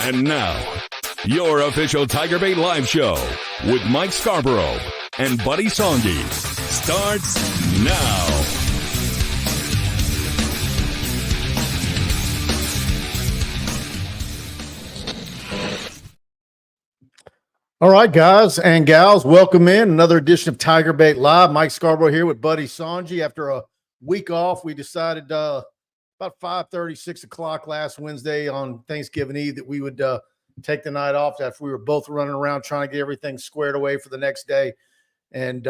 And now, your official TigerBait live show with Mike Scarborough and Buddy Songy starts now. All right, guys and gals, welcome in another edition of TigerBait Live. Mike Scarborough here with Buddy Songy. After a week off, we decided about 5:30, 6 o'clock last Wednesday on Thanksgiving Eve that we would take the night off after we were both running around trying to get everything squared away for the next day. And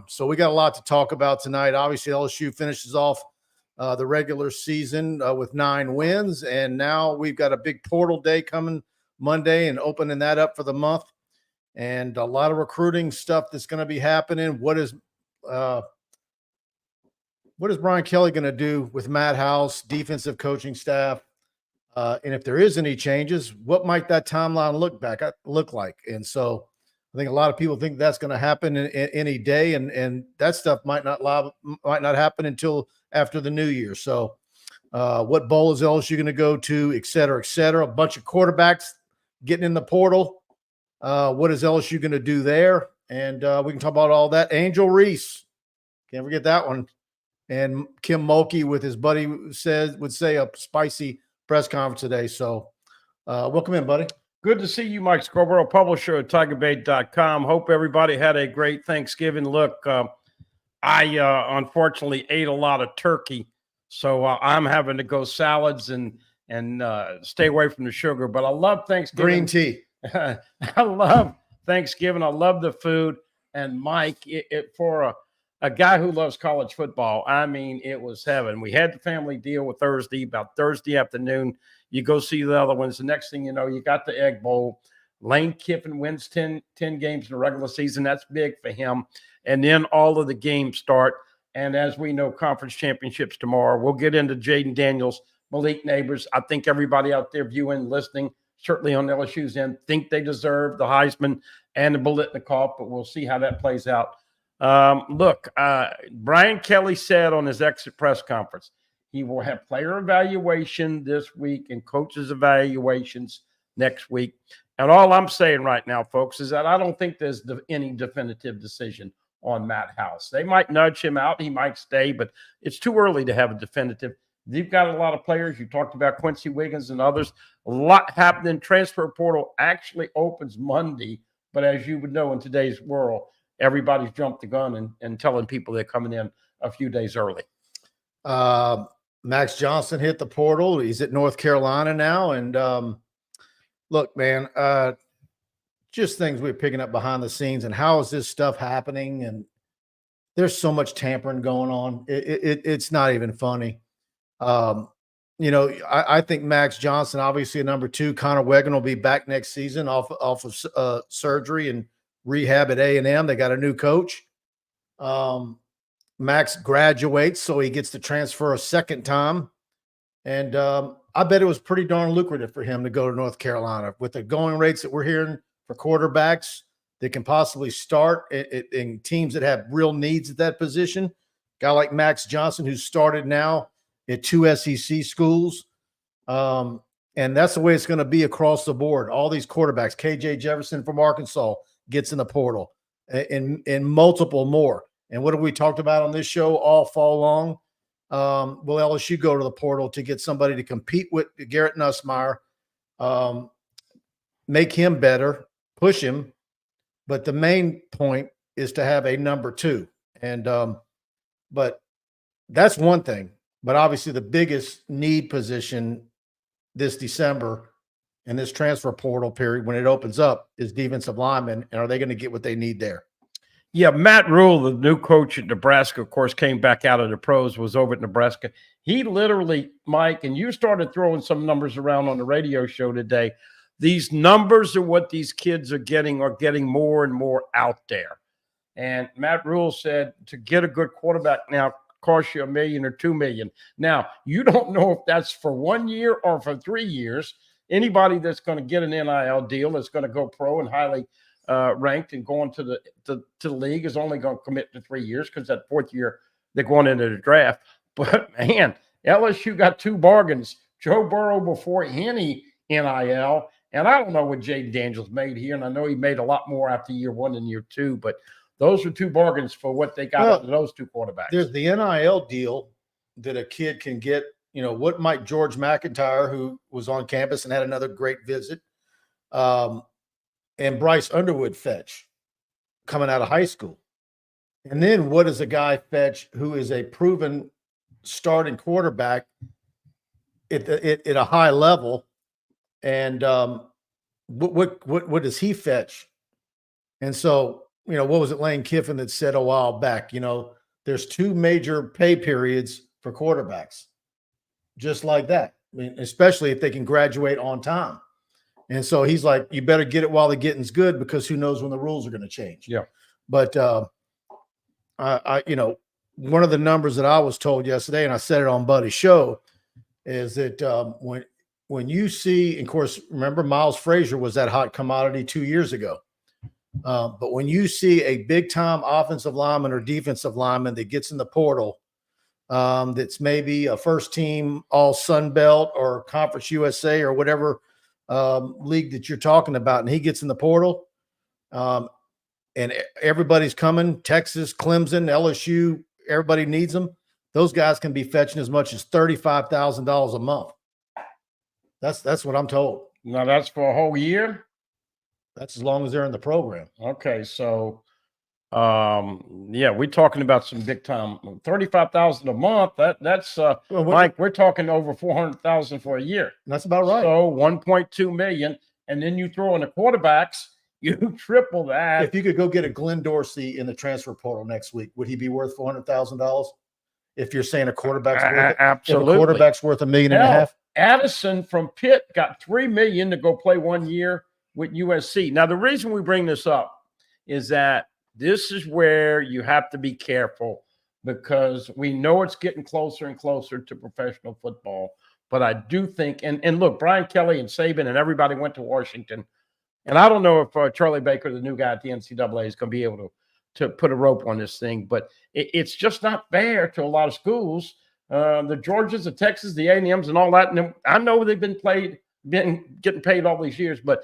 so we got a lot to talk about tonight. Obviously, LSU finishes off the regular season with 9 wins, and now we've got a big portal day coming Monday and opening that up for the month. And a lot of recruiting stuff that's going to be happening. What is Brian Kelly going to do with Matt House, defensive coaching staff? And if there is any changes, what might that timeline look like? And so I think a lot of people think that's going to happen in any day, and that stuff might not happen until after the new year. So what bowl is LSU going to go to, et cetera, et cetera. A bunch of quarterbacks getting in the portal. What is LSU going to do there? And we can talk about all that. Angel Reese, can't forget that one. And Kim Mulkey with his buddy would say a spicy press conference today. So welcome in, buddy. Good to see you, Mike Scarborough, publisher at TigerBait.com. Hope everybody had a great Thanksgiving. Look, I unfortunately ate a lot of turkey, so I'm having to go salads and stay away from the sugar. But I love Thanksgiving. Green tea. I love Thanksgiving. I love the food. And Mike, for a guy who loves college football, I mean, it was heaven. We had the family deal with Thursday. About Thursday afternoon, you go see the other ones. The next thing you know, you got the Egg Bowl. Lane Kiffin wins 10 games in the regular season. That's big for him. And then all of the games start. And as we know, conference championships tomorrow. We'll get into Jaden Daniels, Malik Neighbors. I think everybody out there viewing, listening, certainly on LSU's end, think they deserve the Heisman and the Biletnikoff, but we'll see how that plays out. Look, Brian Kelly said on his exit press conference, he will have player evaluation this week and coaches evaluations next week. And all I'm saying right now, folks, is that I don't think there's any definitive decision on Matt House. They might nudge him out. He might stay, but it's too early to have a definitive. You've got a lot of players. You talked about Quincy Wiggins and others. A lot happening. Transfer portal actually opens Monday. But as you would know, in today's world, everybody's jumped the gun and telling people they're coming in a few days early. Max Johnson hit the portal. He's at North Carolina now. And look, man, just things we're picking up behind the scenes and how is this stuff happening? And there's so much tampering going on. It's not even funny. I think Max Johnson, obviously a number 2. Connor Wegan will be back next season off of surgery and rehab at A&M. They got a new coach. Max graduates, so he gets to transfer a second time. And I bet it was pretty darn lucrative for him to go to North Carolina with the going rates that we're hearing for quarterbacks that can possibly start in teams that have real needs at that position. A guy like Max Johnson, who started now at 2 SEC schools. And that's the way it's going to be across the board. All these quarterbacks, KJ Jefferson from Arkansas gets in the portal and multiple more. And what have we talked about on this show all fall long? Will LSU go to the portal to get somebody to compete with Garrett Nussmeier, make him better, push him. But the main point is to have a number 2. And but that's one thing. But obviously the biggest need position this December in this transfer portal period when it opens up is defensive linemen. And are they going to get what they need there? Yeah, Matt Rule, the new coach at Nebraska, of course, came back out of the pros, was over at Nebraska. He literally, Mike, and you started throwing some numbers around on the radio show today. These numbers are what these kids are getting more and more out there. And Matt Rule said to get a good quarterback now cost you $1 million or $2 million. Now, you don't know if that's for 1 year or for 3 years. Anybody that's going to get an NIL deal is going to go pro and highly ranked and going to the league is only going to commit to 3 years because that 4th year they're going into the draft. But, man, LSU got 2 bargains. Joe Burrow before any NIL And I don't know what Jaden Daniels made here, and I know he made a lot more after year 1 and year 2, but those are 2 bargains for what they got out of those 2 quarterbacks. There's the NIL deal that a kid can get. What might George McIntyre, who was on campus and had another great visit, and Bryce Underwood fetch coming out of high school? And then what does a guy fetch who is a proven starting quarterback at a high level? And what does he fetch? And so, what was it Lane Kiffin that said a while back, there's 2 major pay periods for quarterbacks, just like that. I mean, especially if they can graduate on time. And so he's like, you better get it while the getting's good, because who knows when the rules are going to change. Yeah. But one of the numbers that I was told yesterday, and I said it on Buddy's show, is that when you see, and of course, remember Miles Frazier was that hot commodity 2 years ago. But when you see a big-time offensive lineman or defensive lineman that gets in the portal, that's maybe a first-team all Sun Belt or Conference USA or whatever league that you're talking about, and he gets in the portal, and everybody's coming, Texas, Clemson, LSU, everybody needs them. Those guys can be fetching as much as $35,000 a month. That's what I'm told. Now, that's for a whole year? That's as long as they're in the program. Okay, so we're talking about some big time. $35,000 a month. That's Mike. We're talking over $400,000 for a year. That's about right. So $1.2 million, and then you throw in the quarterbacks, you triple that. If you could go get a Glenn Dorsey in the transfer portal next week, would he be worth $400,000? If you're saying a quarterback's worth absolutely, if a quarterback's worth $1.5 million. Addison from Pitt got $3 million to go play 1 year with USC. Now, the reason we bring this up is that this is where you have to be careful, because we know it's getting closer and closer to professional football. But I do think, and look, Brian Kelly and Saban and everybody went to Washington. And I don't know if Charlie Baker, the new guy at the NCAA, is going to be able to put a rope on this thing. But it's just not fair to a lot of schools. The Georgias, the Texas, the A&Ms, and all that. And I know they've been getting paid all these years, but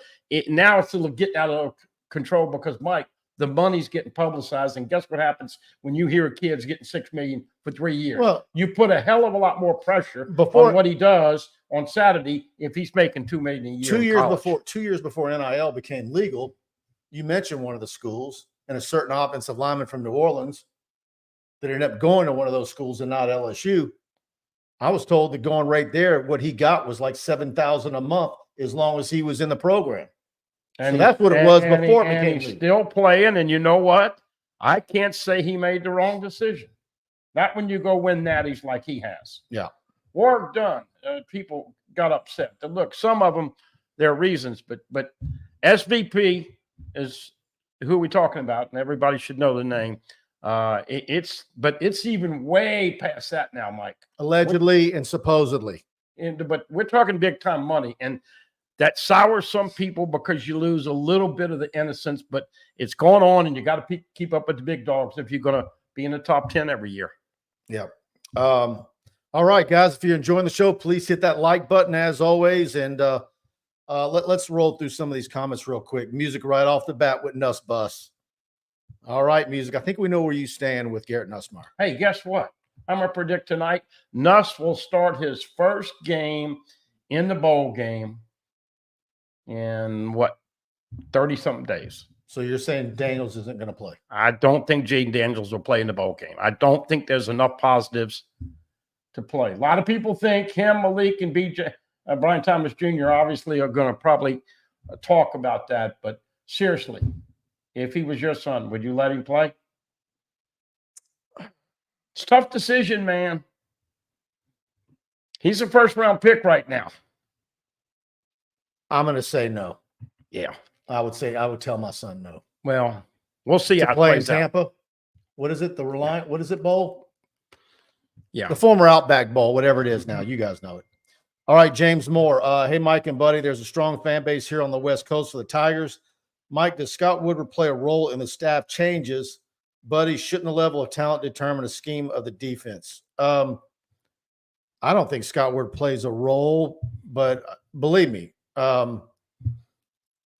now it's getting out of control because, Mike, the money's getting publicized. And guess what happens when you hear a kid's getting $6 million for 3 years? Well, you put a hell of a lot more pressure on what he does on Saturday if he's making $2 million a year. 2 years before NIL became legal, you mentioned one of the schools and a certain offensive lineman from New Orleans that ended up going to one of those schools and not LSU. I was told that going right there, what he got was like $7,000 a month as long as he was in the program. And so that's what it was before it became legal. Still playing, and you know what? I can't say he made the wrong decision. Not when you go win natties like he has. Yeah. Work done. People got upset. And look, some of them, there are reasons, but SVP is who we're talking about, and everybody should know the name. But it's even way past that now, Mike. Allegedly and supposedly. But we're talking big time money, and that sours some people because you lose a little bit of the innocence. But it's going on, and you got to keep up with the big dogs if you're going to be in the top 10 every year. Yeah. All right, guys. If you're enjoying the show, please hit that like button as always, and let's roll through some of these comments real quick. Music right off the bat with Nuss Bus. All right, Music. I think we know where you stand with Garrett Nussmeier. Hey, guess what? I'm going to predict tonight Nuss will start his first game in the bowl game in, 30-something days. So you're saying Daniels isn't going to play? I don't think Jaden Daniels will play in the bowl game. I don't think there's enough positives to play. A lot of people think him, Malik, and BJ, Brian Thomas Jr. obviously are going to probably talk about that. But seriously, if he was your son, would you let him play? It's a tough decision, man. He's a first-round pick right now. I'm going to say no. Yeah. I would tell my son no. Well, we'll see how it play in plays Tampa. out. What is it? The Reliant? What is it, Bowl? Yeah. The former Outback Bowl, whatever it is now. You guys know it. All right, James Moore. Hey, Mike and Buddy, there's a strong fan base here on the West Coast for the Tigers. Mike, does Scott Woodward play a role in the staff changes? Buddy, shouldn't the level of talent determine a scheme of the defense? I don't think Scott Woodward plays a role, but believe me,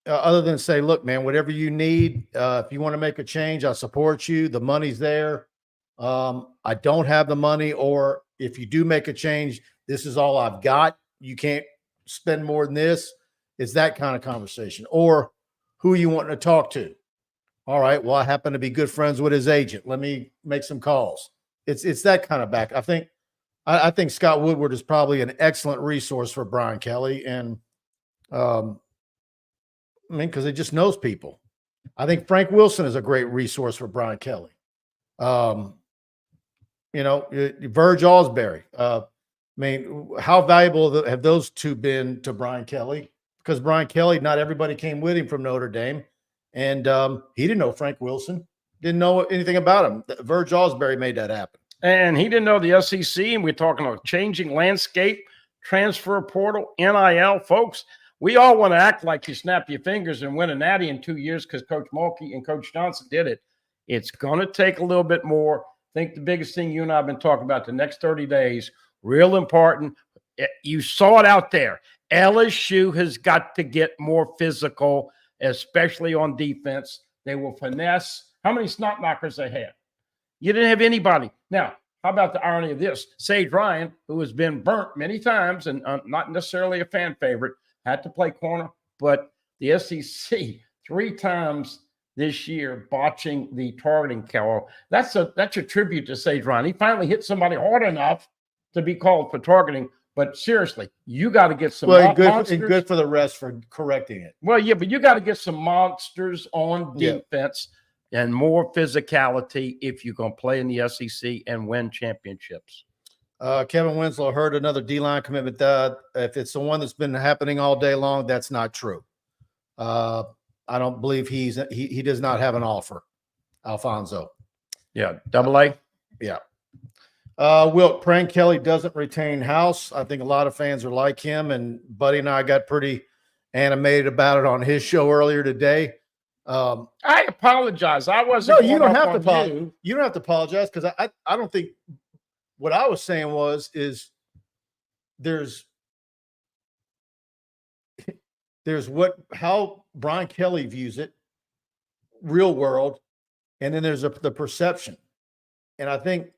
other than say, look, man, whatever you need, if you want to make a change, I support you. The money's there. I don't have the money, or if you do make a change, this is all I've got. You can't spend more than this. It's that kind of conversation. Or who you wanting to talk to? All right, well, I happen to be good friends with his agent. Let me make some calls. It's that kind of back. I think Scott Woodward is probably an excellent resource for Brian Kelly, and because he just knows people. I think Frank Wilson is a great resource for Brian Kelly. Verge Osbury. How valuable have those two been to Brian Kelly? Because Brian Kelly, not everybody came with him from Notre Dame, and he didn't know Frank Wilson, didn't know anything about him. Verge Osbury made that happen. And he didn't know the SEC, and we're talking about changing landscape, transfer portal, NIL. Folks, we all want to act like you snap your fingers and win a natty in 2 years because Coach Mulkey and Coach Johnson did it. It's going to take a little bit more. I think the biggest thing you and I have been talking about the next 30 days, real important. You saw it out there. LSU has got to get more physical, especially on defense. They will finesse. How many snot knockers they had? You didn't have anybody. Now, how about the irony of this? Sage Ryan, who has been burnt many times and not necessarily a fan favorite, had to play corner, but the SEC 3 times this year botching the targeting call. That's a tribute to Sage Ryan. He finally hit somebody hard enough to be called for targeting. But seriously, you got to get some monsters. And good for the rest for correcting it. Well, yeah, but you got to get some monsters on defense and more physicality if you're going to play in the SEC and win championships. Kevin Winslow heard another D-line commitment. If it's the one that's been happening all day long, that's not true. I don't believe he does not have an offer, Alfonso. Yeah, AA? Yeah. Wilt, praying Kelly doesn't retain House. I think a lot of fans are like him, and Buddy and I got pretty animated about it on his show earlier today. I apologize. I wasn't. No, you don't have to apologize. You don't have to apologize, because I don't think what I was saying is there's how Brian Kelly views it, real world, and then there's the perception. And I think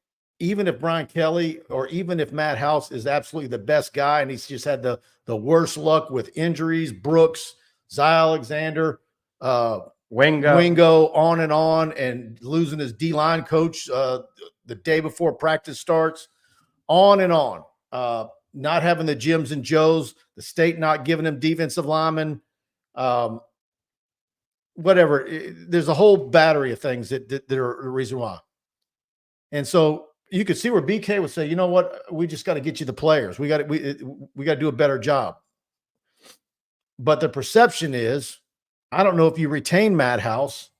even if Brian Kelly or even if Matt House is absolutely the best guy and he's just had the worst luck with injuries, Brooks, Zy Alexander, Wingo, on, and losing his D-line coach the day before practice starts, on and on. Not having the Jims and Joes, the state not giving him defensive linemen, whatever. There's a whole battery of things that are the reason why. And so you could see where BK would say, you know what, we just got to get you the players. We got to do a better job. But the perception is, I don't know if you retain Matt House,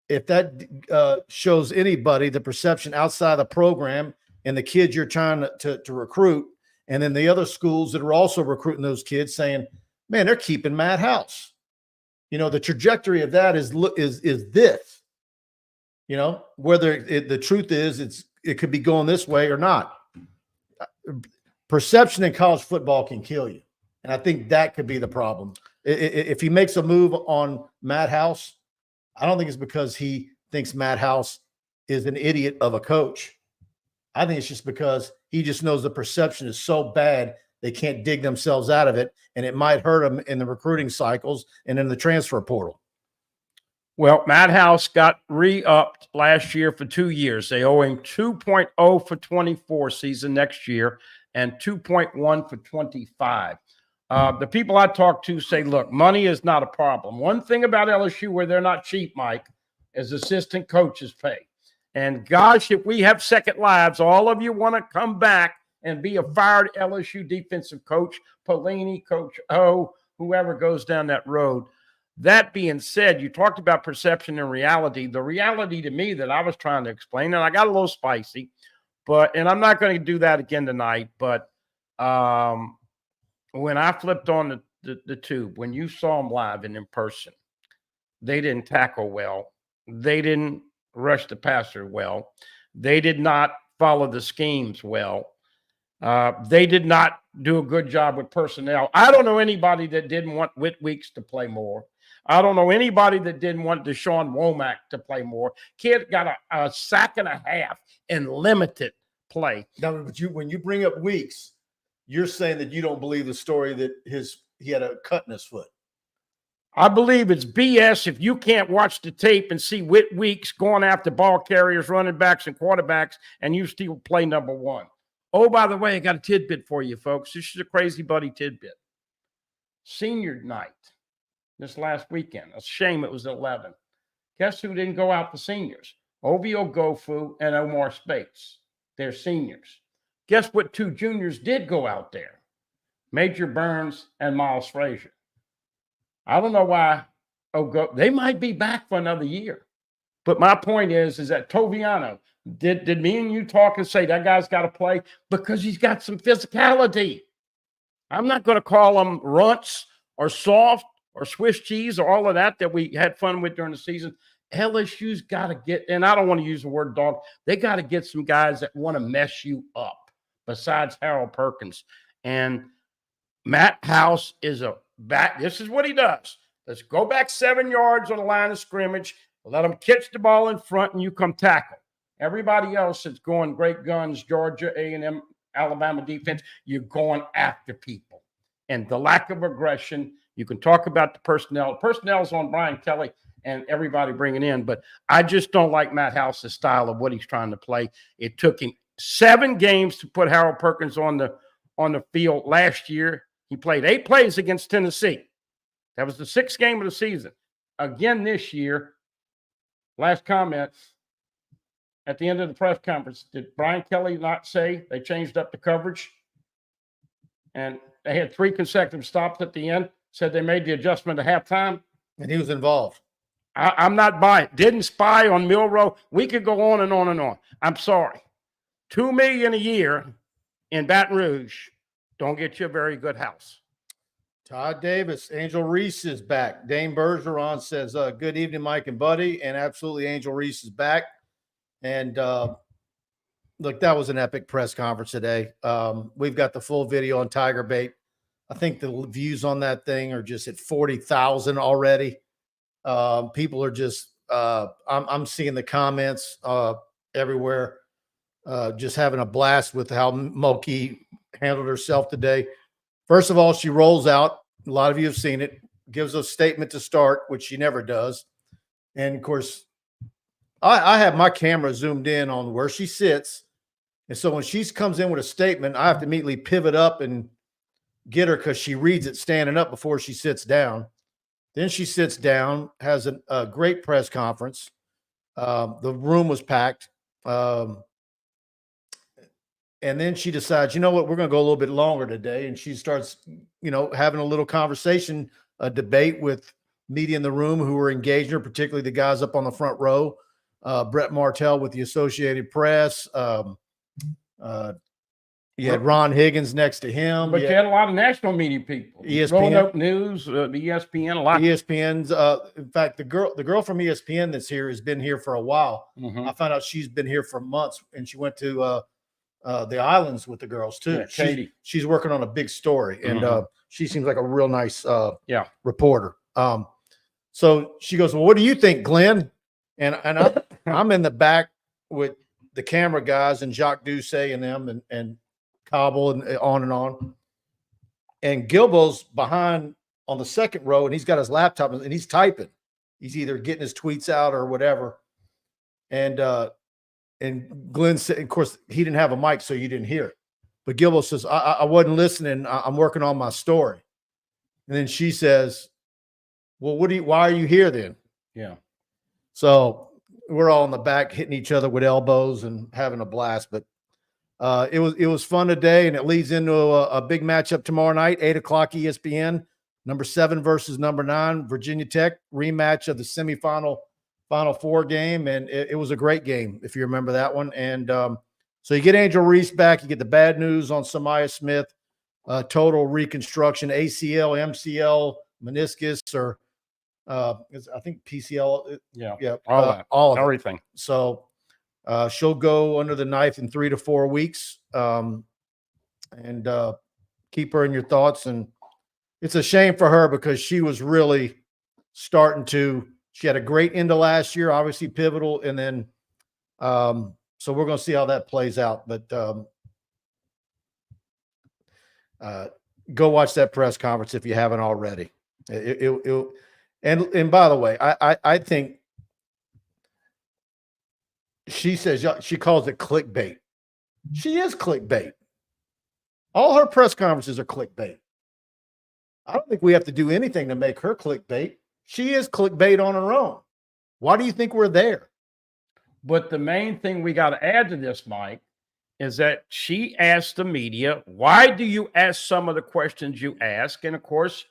if that shows anybody the perception outside the program and the kids you're trying to recruit, and then the other schools that are also recruiting those kids saying, man, they're keeping Matt House. The trajectory of that is this. Whether the truth is it could be going this way or not. Perception in college football can kill you. And I think that could be the problem. If he makes a move on Matt House, I don't think it's because he thinks Matt House is an idiot of a coach. I think it's just because he just knows the perception is so bad they can't dig themselves out of it, and it might hurt them in the recruiting cycles and in the transfer portal. Well, Matt House got re-upped last year for 2 years. They owe him 2.0 for 24 season next year and 2.1 for 25. The people I talk to say, look, money is not a problem. One thing about LSU where they're not cheap, Mike, is assistant coaches pay. And gosh, if we have second lives, all of you want to come back and be a fired LSU defensive coach, Pelini, Coach O, whoever goes down that road. That being said, you talked about perception and reality. The reality to me that I was trying to explain, and I got a little spicy, and I'm not going to do that again tonight, but when I flipped on the tube, when you saw them live and in person, they didn't tackle well. They didn't rush the passer well. They did not follow the schemes well. They did not do a good job with personnel. I don't know anybody that didn't want Whit Weeks to play more. I don't know anybody that didn't want Deshaun Womack to play more. Kid got a sack and a half in limited play. Now, but when you bring up Weeks, you're saying that you don't believe the story that he had a cut in his foot. I believe it's BS if you can't watch the tape and see Weeks going after ball carriers, running backs, and quarterbacks, and you still play number one. Oh, by the way, I got a tidbit for you, folks. This is a crazy buddy tidbit. Senior night this last weekend. A shame it was 11. Guess who didn't go out for seniors? Ovio Gofu and Omar Spates. They're seniors. Guess what 2 juniors did go out there? Major Burns and Miles Frazier. I don't know why. They might be back for another year. But my point is that Toviano, did me and you talk and say that guy's got to play? Because he's got some physicality. I'm not going to call him runts or soft or Swiss cheese or all of that we had fun with during the season. LSU's got to get, and I don't want to use the word dog, they got to get some guys that want to mess you up besides Harold Perkins. And Matt House is a back. This is what he does. Let's go back 7 yards on the line of scrimmage. Let them catch the ball in front, and you come tackle. Everybody else that's going great guns, Georgia, A&M, Alabama defense, you're going after people. And the lack of aggression, you can talk about the personnel. Personnel's on Brian Kelly and everybody bringing in, but I just don't like Matt House's style of what he's trying to play. It took him 7 games to put Harold Perkins on the field last year. He played 8 plays against Tennessee. That was the 6th game of the season. Again this year, last comment, at the end of the press conference, did Brian Kelly not say they changed up the coverage? And they had 3 consecutive stops at the end, said they made the adjustment at halftime. And he was involved. I'm not buying. Didn't spy on Milroe. We could go on and on and on. I'm sorry. $2 million a year in Baton Rouge don't get you a very good house. Todd Davis, Angel Reese is back. Dane Bergeron says, good evening, Mike and Buddy. And absolutely, Angel Reese is back. And look, that was an epic press conference today. We've got the full video on TigerBait. I think the views on that thing are just at 40,000 already. People are just, I'm seeing the comments everywhere, just having a blast with how Moki handled herself today. First of all, she rolls out. A lot of you have seen it. Gives a statement to start, which she never does. And, of course, I have my camera zoomed in on where she sits. And so when she comes in with a statement, I have to immediately pivot up and get her because she reads it standing up before she sits down. Then she sits down, has a great press conference. The room was packed. And then she decides, you know what, we're going to go a little bit longer today. And she starts, having a little conversation, a debate with media in the room who were engaging her, particularly the guys up on the front row. Brett Martell with the Associated Press. You had Ron Higgins next to him. But you had a lot of national media people. ESPN. Roanoke News, the ESPN, a lot. ESPN's, in fact, the girl from ESPN that's here has been here for a while. Mm-hmm. I found out she's been here for months, and she went to the islands with the girls too. Yeah, Katie. She's working on a big story, and she seems like a real nice reporter. So she goes, well, what do you think, Glenn? And I'm in the back with the camera guys and Jacques Doucet and them and Cobble and on and on. And Gilbo's behind on the second row, and he's got his laptop and he's typing. He's either getting his tweets out or whatever. And Glenn said, of course, he didn't have a mic, so you didn't hear it. But Gilbo says, I wasn't listening. I'm working on my story. And then she says, well, why are you here then? Yeah. So we're all in the back hitting each other with elbows and having a blast. But it was fun today, and it leads into a big matchup tomorrow night, 8 o'clock ESPN, number 7 versus number 9, Virginia Tech, rematch of the semifinal Final Four game. And it was a great game, if you remember that one. And so you get Angel Reese back. You get the bad news on Samaya Smith, total reconstruction, ACL, MCL, meniscus, or I think PCL. Yeah. All of everything. So she'll go under the knife in 3 to 4 weeks. And keep her in your thoughts. And it's a shame for her because she was really she had a great end of last year, obviously pivotal. And then, so we're going to see how that plays out. But go watch that press conference if you haven't already. And by the way, I think she calls it clickbait. She is clickbait. All her press conferences are clickbait. I don't think we have to do anything to make her clickbait. She is clickbait on her own. Why do you think we're there? But the main thing we got to add to this, Mike, is that she asked the media, why do you ask some of the questions you ask? And of course,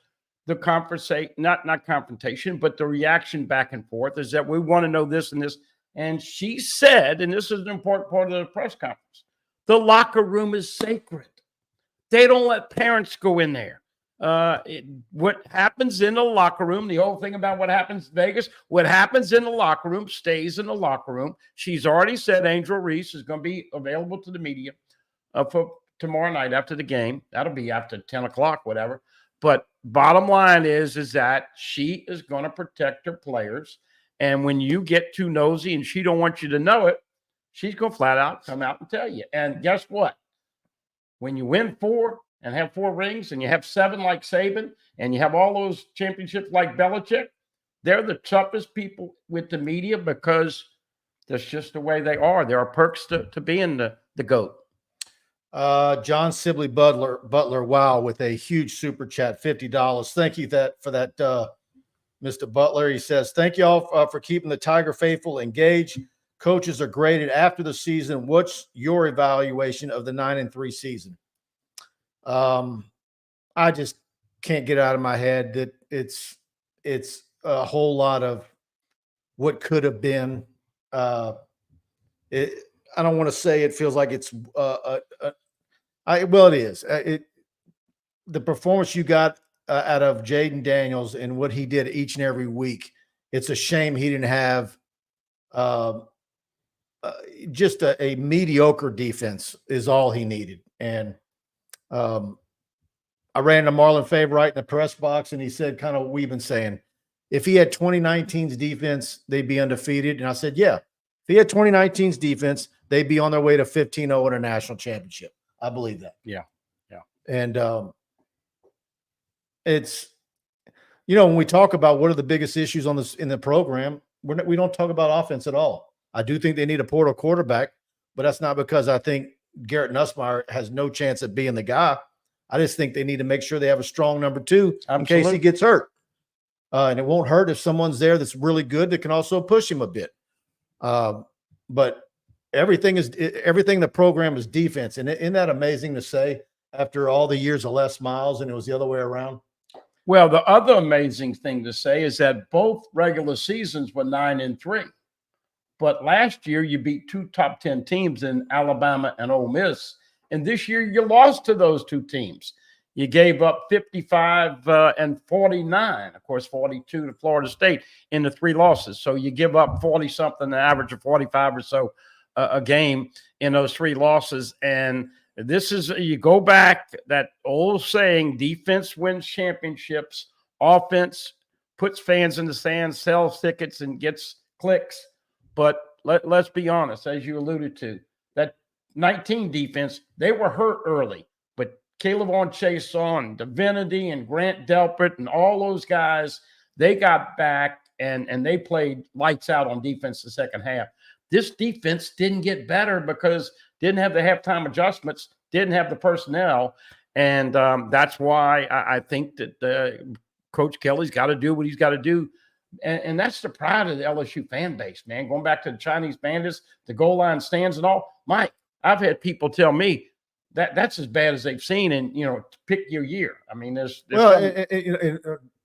the conversation, not confrontation, but the reaction back and forth is that we want to know this and this. And she said, and this is an important part of the press conference, the locker room is sacred. They don't let parents go in there. What happens in the locker room, the whole thing about what happens in Vegas, what happens in the locker room stays in the locker room. She's already said Angel Reese is going to be available to the media for tomorrow night after the game. That'll be after 10 o'clock, whatever. But bottom line is that she is going to protect her players. And when you get too nosy and she don't want you to know it, she's going to flat out come out and tell you. And guess what? When you win 4 and have 4 rings and you have 7 like Saban and you have all those championships like Belichick, they're the toughest people with the media because that's just the way they are. There are perks to being the GOAT. John Sibley Butler, wow, with a huge super chat, $50. Thank you for that, Mr. Butler. He says, thank you all for keeping the Tiger faithful engaged. Coaches are graded after the season. What's your evaluation of the 9-3 season? I just can't get out of my head that it's a whole lot of what could have been. I don't want to say it feels like it's well, it is. The performance you got out of Jaden Daniels and what he did each and every week. It's a shame he didn't have just a mediocre defense is all he needed. And I ran into Marlon Favorite in the press box, and he said kind of what we've been saying. If he had 2019's defense, they'd be undefeated. And I said, yeah, if he had 2019's defense, they'd be on their way to 15-0 in a national championship. I believe that. Yeah. Yeah. And it's, when we talk about what are the biggest issues in the program, we don't talk about offense at all. I do think they need a portal quarterback, but that's not because I think Garrett Nussmeier has no chance at being the guy. I just think they need to make sure they have a strong number 2 in case he gets hurt. And it won't hurt if someone's there that's really good that can also push him a bit. But everything in the program is defense. And isn't that amazing to say after all the years of Les Miles and it was the other way around? Well, the other amazing thing to say is that both regular seasons were 9-3. But last year you beat 2 top 10 teams in Alabama and Ole Miss. And this year you lost to those 2 teams. You gave up 55 and 49, of course, 42 to Florida State in the 3 losses. So you give up 40-something, an average of 45 or so a game in those 3 losses. And this is, you go back, that old saying, defense wins championships, offense puts fans in the stands, sells tickets, and gets clicks. But let's be honest, as you alluded to, that 19 defense, they were hurt early. But Caleb on Chason, Divinity, and Grant Delpit, and all those guys, they got back and they played lights out on defense the second half. This defense didn't get better because didn't have the halftime adjustments, didn't have the personnel. And that's why I think that Coach Kelly's got to do what he's got to do. And that's the pride of the LSU fan base, man. Going back to the Chinese bandits, the goal line stands and all. Mike, I've had people tell me that's as bad as they've seen. And, pick your year. I mean, there's I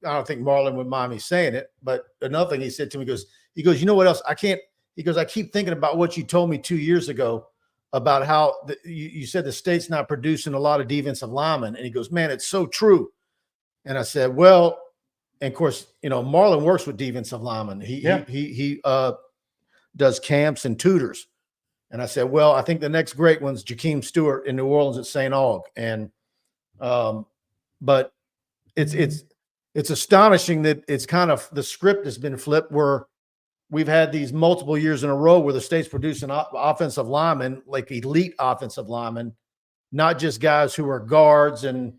don't think Marlon would mind me saying it, but another thing he said to me, he goes, you know what else? I keep thinking about what you told me 2 years ago about how you said the state's not producing a lot of defensive linemen. And he goes, man, it's so true. And I said, well, and of course, Marlon works with defensive linemen. He does camps and tutors. And I said, well, I think the next great one's Jakeem Stewart in New Orleans at St. Aug. And but it's it's astonishing that it's kind of the script has been flipped where we've had these multiple years in a row where the state's producing offensive linemen, like elite offensive linemen, not just guys who are guards and,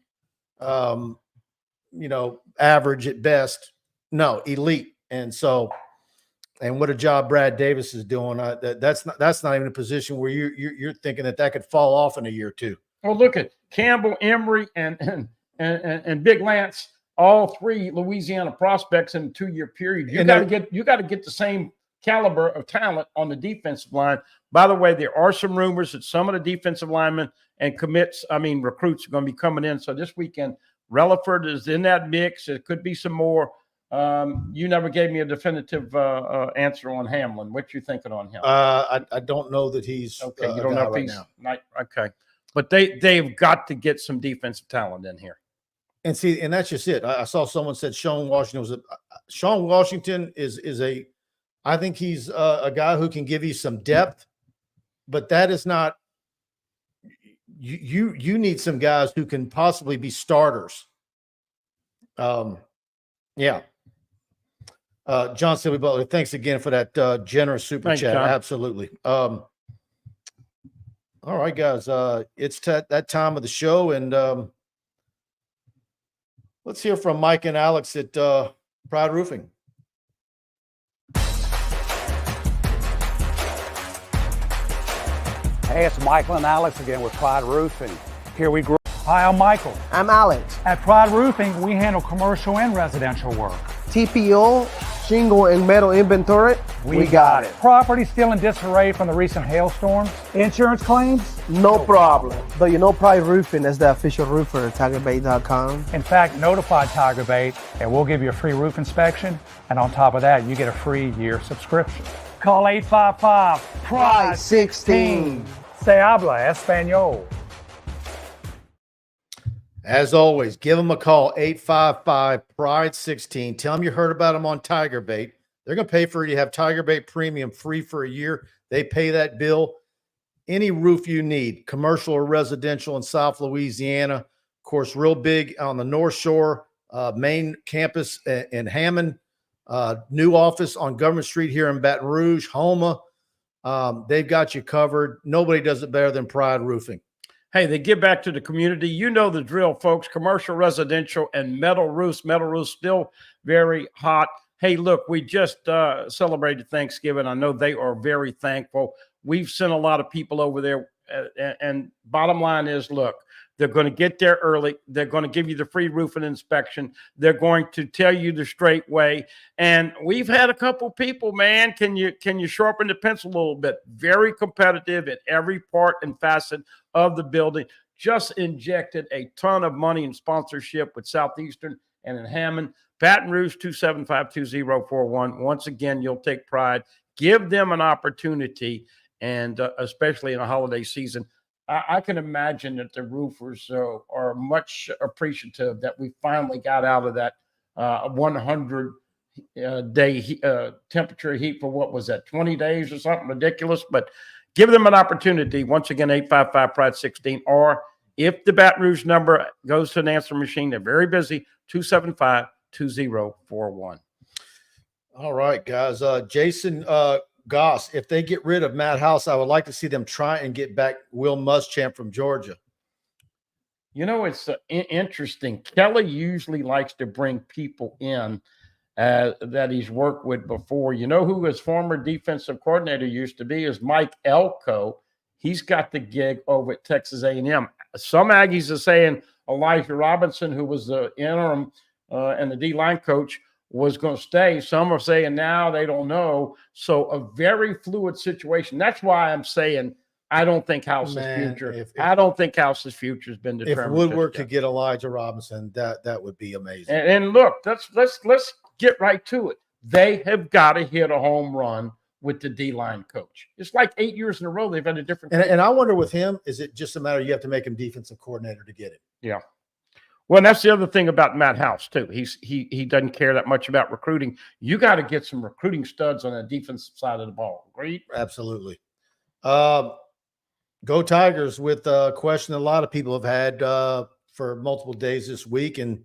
average at best. No, elite. And so, and what a job Brad Davis is doing. That's not even a position where you're thinking that could fall off in a year or two. Well, look at Campbell, Emery, and Big Lance, all three Louisiana prospects in a 2-year period. You got to get the same caliber of talent on the defensive line. By the way, there are some rumors that some of the defensive linemen and recruits are going to be coming in. So this weekend, Relaford is in that mix. It could be some more. You never gave me a definitive answer on Hamlin. What you thinking on him? I don't know that he's okay. You don't know if he's not okay, but they've got to get some defensive talent in here. And see, and that's just it. I saw someone said Sean Washington I think he's a guy who can give you some depth, but that is not. You need some guys who can possibly be starters. Yeah. John Silly Butler, thanks again for that generous super chat. John. Absolutely. All right, guys. It's that time of the show, and let's hear from Mike and Alex at Pride Roofing. Hey, it's Michael and Alex again with Pride Roofing. Here we grow. Hi, I'm Michael. I'm Alex. At Pride Roofing, we handle commercial and residential work. TPO, shingle, and metal inventory. We got it. Property still in disarray from the recent hailstorms. Insurance claims? No problem. But you know Pride Roofing is the official roofer at TigerBait.com. In fact, notify TigerBait and we'll give you a free roof inspection. And on top of that, you get a free year subscription. Call 855 Pride 16. Se habla español. As always, give them a call, 855-PRIDE-16. Tell them you heard about them on TigerBait. They're going to pay for you to have TigerBait Premium free for a year. They pay that bill. Any roof you need, commercial or residential in South Louisiana. Of course, real big on the North Shore, main campus in Hammond. New office on Government Street here in Baton Rouge, Homa. They've got you covered. Nobody does it better than Pride Roofing. Hey, they give back to the community. You know the drill, folks. Commercial, residential, and metal roofs. Metal roofs still very hot. Hey, look, we just celebrated Thanksgiving. I know they are very thankful. We've sent a lot of people over there. And bottom line is, look, they're going to get there early. They're going to give you the free roofing inspection. They're going to tell you the straight way. And we've had a couple people, man, can you sharpen the pencil a little bit? Very competitive at every part and facet of the building. Just injected a ton of money in sponsorship with Southeastern and in Hammond. Baton Rouge, 275-2041. Once again, you'll take pride. Give them an opportunity, and especially in a holiday season. I can imagine that the roofers are much appreciative that we finally got out of that 100-day temperature heat for what was that, 20 days or something ridiculous. But give them an opportunity. Once again, 855-PRIDE-16. Or if the Baton Rouge number goes to an answer machine, they're very busy, 275-2041. All right, guys. Jason Goss, if they get rid of Matt House, I would like to see them try and get back Will Muschamp from Georgia. You know, it's interesting. Kelly usually likes to bring people in that he's worked with before. You know who his former defensive coordinator used to be is Mike Elko. He's got the gig over at Texas A&M. Some Aggies are saying Elijah Robinson, who was the interim and the D-line coach, was going to stay. Some are saying now they don't know. So a very fluid situation. That's why I'm saying I don't think House's future. I don't think House's future has been determined. If Woodward could get Elijah Robinson, that would be amazing. And look, let's get right to it. They have got to hit a home run with the D-line coach. It's like 8 years in a row they've had a different. And I wonder with him, is it just a matter you have to make him defensive coordinator to get it? Yeah. Well, and that's the other thing about Matt House, too. He doesn't care that much about recruiting. You got to get some recruiting studs on the defensive side of the ball. Agreed? Absolutely. Go Tigers with a question a lot of people have had for multiple days this week. And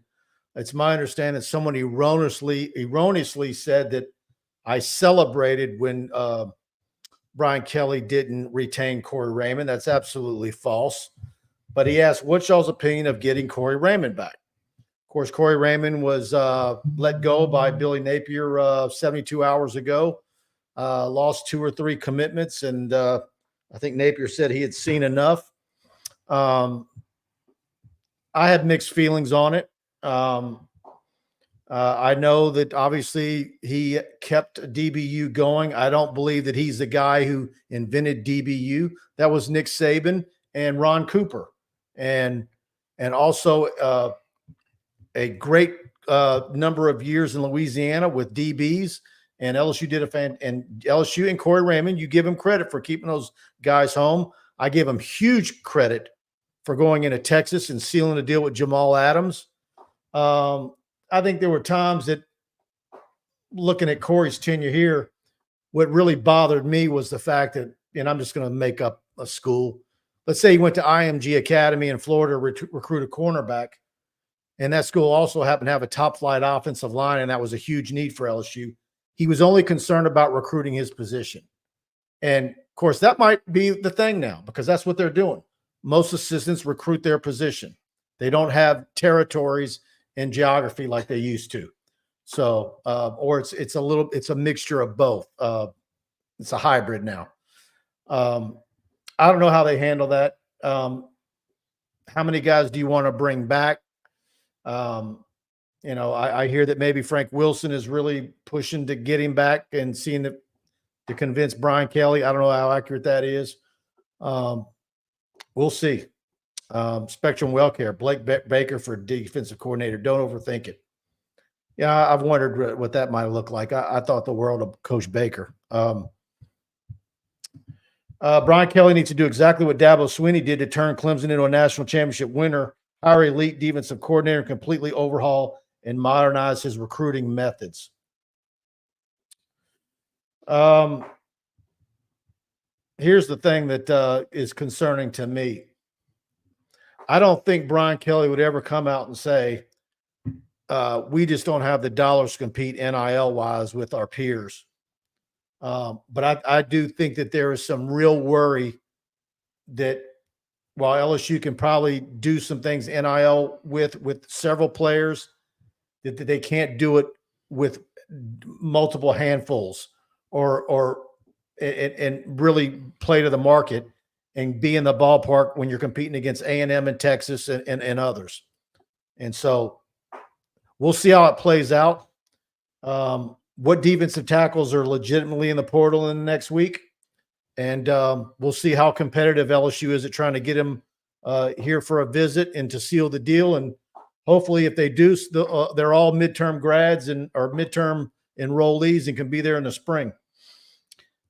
It's my understanding that someone erroneously said that I celebrated when Brian Kelly didn't retain Corey Raymond. That's absolutely false. But he asked, what's y'all's opinion of getting Corey Raymond back? Of course, Corey Raymond was let go by Billy Napier 72 hours ago, lost 2 or 3 commitments, and I think Napier said he had seen enough. I had mixed feelings on it. I know that obviously he kept DBU going. I don't believe that he's the guy who invented DBU. That was Nick Saban and Ron Cooper, and also a great number of years in Louisiana with DBs. And LSU did and LSU and Corey Raymond, you give him credit for keeping those guys home. I give him huge credit for going into Texas and sealing a deal with Jamal Adams. I think there were times that, looking at Corey's tenure here, what really bothered me was the fact that, and I'm just going to make up a school. Let's say he went to IMG Academy in Florida to recruit a cornerback, and that school also happened to have a top-flight offensive line, and that was a huge need for LSU. He was only concerned about recruiting his position. And, of course, that might be the thing now, because that's what they're doing. Most assistants recruit their position. They don't have territories and geography like they used to. So, or it's a mixture of both. It's a hybrid now. I don't know how they handle that. How many guys do you want to bring back? I hear that maybe Frank Wilson is really pushing to get him back and seeing to convince Brian Kelly. I don't know how accurate that is. We'll see. Spectrum Wellcare, Blake Baker for defensive coordinator. Don't overthink it. Yeah, I've wondered what that might look like. I thought the world of Coach Baker. Brian Kelly needs to do exactly what Dabo Swinney did to turn Clemson into a national championship winner, hire elite defensive coordinator, and completely overhaul and modernize his recruiting methods. Here's the thing that is concerning to me. I don't think Brian Kelly would ever come out and say, we just don't have the dollars to compete NIL-wise with our peers. But I do think that there is some real worry that while LSU can probably do some things NIL with several players, that they can't do it with multiple handfuls or really play to the market and be in the ballpark when you're competing against A&M in Texas and others. And so we'll see how it plays out. What defensive tackles are legitimately in the portal in the next week. And we'll see how competitive LSU is at trying to get him here for a visit and to seal the deal. And hopefully if they do, they're all midterm grads or midterm enrollees and can be there in the spring.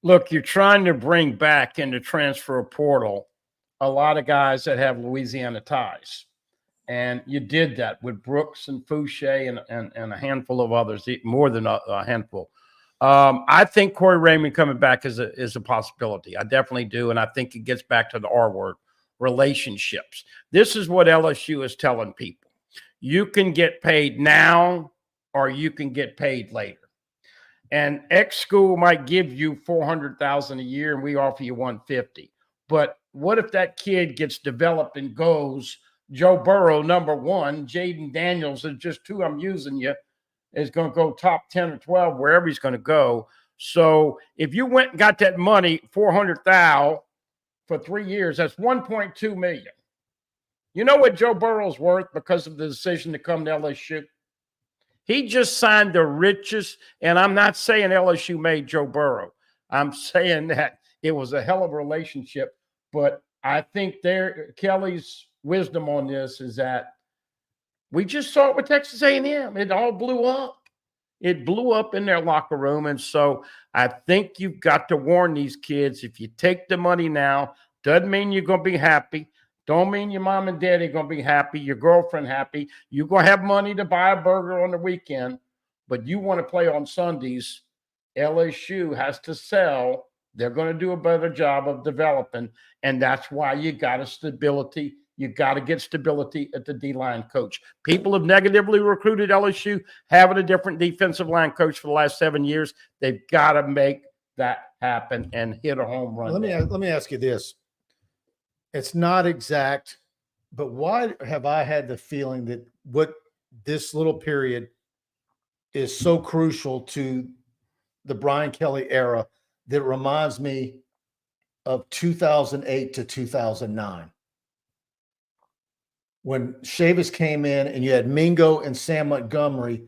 Look, you're trying to bring back in the transfer portal a lot of guys that have Louisiana ties. And you did that with Brooks and Fouché and a handful of others, more than a handful. I think Corey Raymond coming back is a possibility. I definitely do. And I think it gets back to the R word, relationships. This is what LSU is telling people. You can get paid now or you can get paid later. And X school might give you $400,000 a year and we offer you $150,000. But what if that kid gets developed and goes Joe Burrow, number 1, Jaden Daniels is just 2. I'm using you, is going to go top 10 or 12, wherever he's going to go. So if you went and got that money, $400,000 for 3 years, that's $1.2 million. You know what Joe Burrow's worth because of the decision to come to LSU? He just signed the richest, and I'm not saying LSU made Joe Burrow. I'm saying that it was a hell of a relationship, but I think Kelly's wisdom on this is that we just saw it with Texas A&M. It all blew up. It blew up in their locker room. And so I think you've got to warn these kids, if you take the money now, doesn't mean you're going to be happy. Don't mean your mom and daddy are going to be happy, your girlfriend happy. You're going to have money to buy a burger on the weekend, but you want to play on Sundays. LSU has to sell. They're going to do a better job of developing, and that's why you got a stability You got to get stability at the D-line coach. People have negatively recruited LSU, having a different defensive line coach for the last 7 years. They've got to make that happen and hit a home run. Let me ask you this. It's not exact, but why have I had the feeling that what this little period is so crucial to the Brian Kelly era that reminds me of 2008 to 2009? When Chavis came in and you had Mingo and Sam Montgomery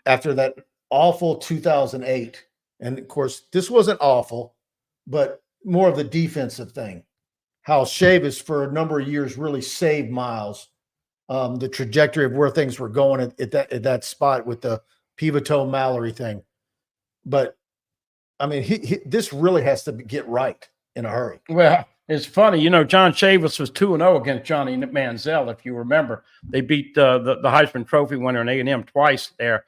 after that awful 2008. And of course, this wasn't awful, but more of the defensive thing. How Chavis for a number of years really saved Miles, the trajectory of where things were going at that spot with the Pivotal Mallory thing. But I mean, this really has to get right in a hurry. Well, it's funny, John Chavis was 2-0 against Johnny Manziel. If you remember, they beat the Heisman Trophy winner in A&M twice there.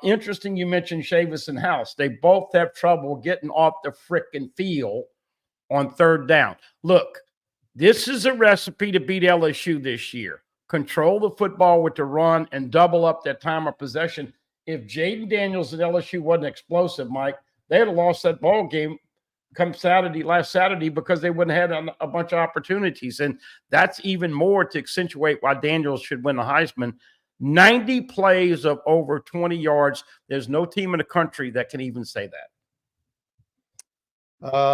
Interesting, you mentioned Chavis and House. They both have trouble getting off the frickin' field on third down. Look, this is a recipe to beat LSU this year. Control the football with the run and double up that time of possession. If Jaden Daniels at LSU wasn't explosive, Mike, they'd have lost that ball game last Saturday, because they wouldn't have had a bunch of opportunities. And that's even more to accentuate why Daniels should win the Heisman. 90 plays of over 20 yards. There's no team in the country that can even say that.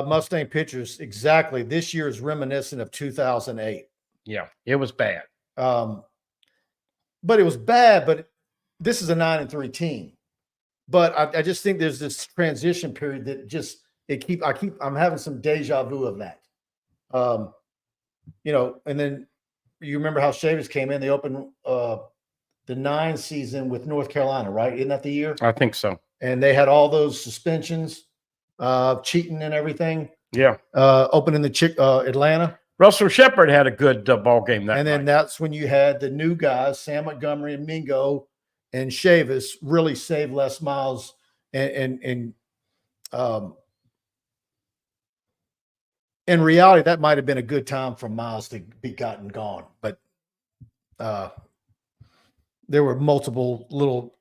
Mustang pitchers, exactly. This year is reminiscent of 2008. Yeah, it was bad. But it was bad, but this is a 9-3 team. But I just think there's this transition period that just I'm having some deja vu of that. And then you remember how Chavis came in, they opened the 9 season with North Carolina, right? Isn't that the year? I think so. And they had all those suspensions, cheating and everything. Yeah. Opening the Atlanta. Russell Shepard had a good ball game that night. And then that's when you had the new guys, Sam Montgomery and Mingo and Chavis, really save Les Miles and in reality, that might have been a good time for Miles to be gotten gone. But there were multiple little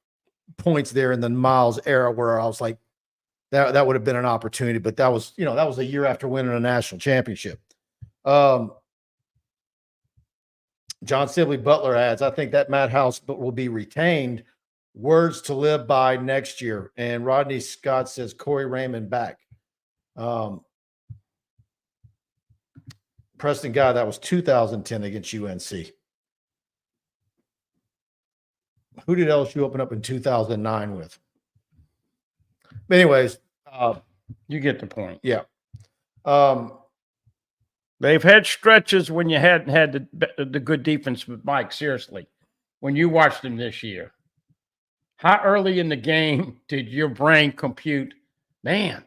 points there in the Miles era where I was like, that would have been an opportunity. But that was a year after winning a national championship. John Sibley Butler adds, I think that Matt House will be retained. Words to live by next year. And Rodney Scott says Corey Raymond back. Preston Guy, that was 2010 against UNC. Who did LSU open up in 2009 with? But anyways, you get the point. Yeah. They've had stretches when you hadn't had the good defense with Mike. Seriously, when you watched them this year, how early in the game did your brain compute, man,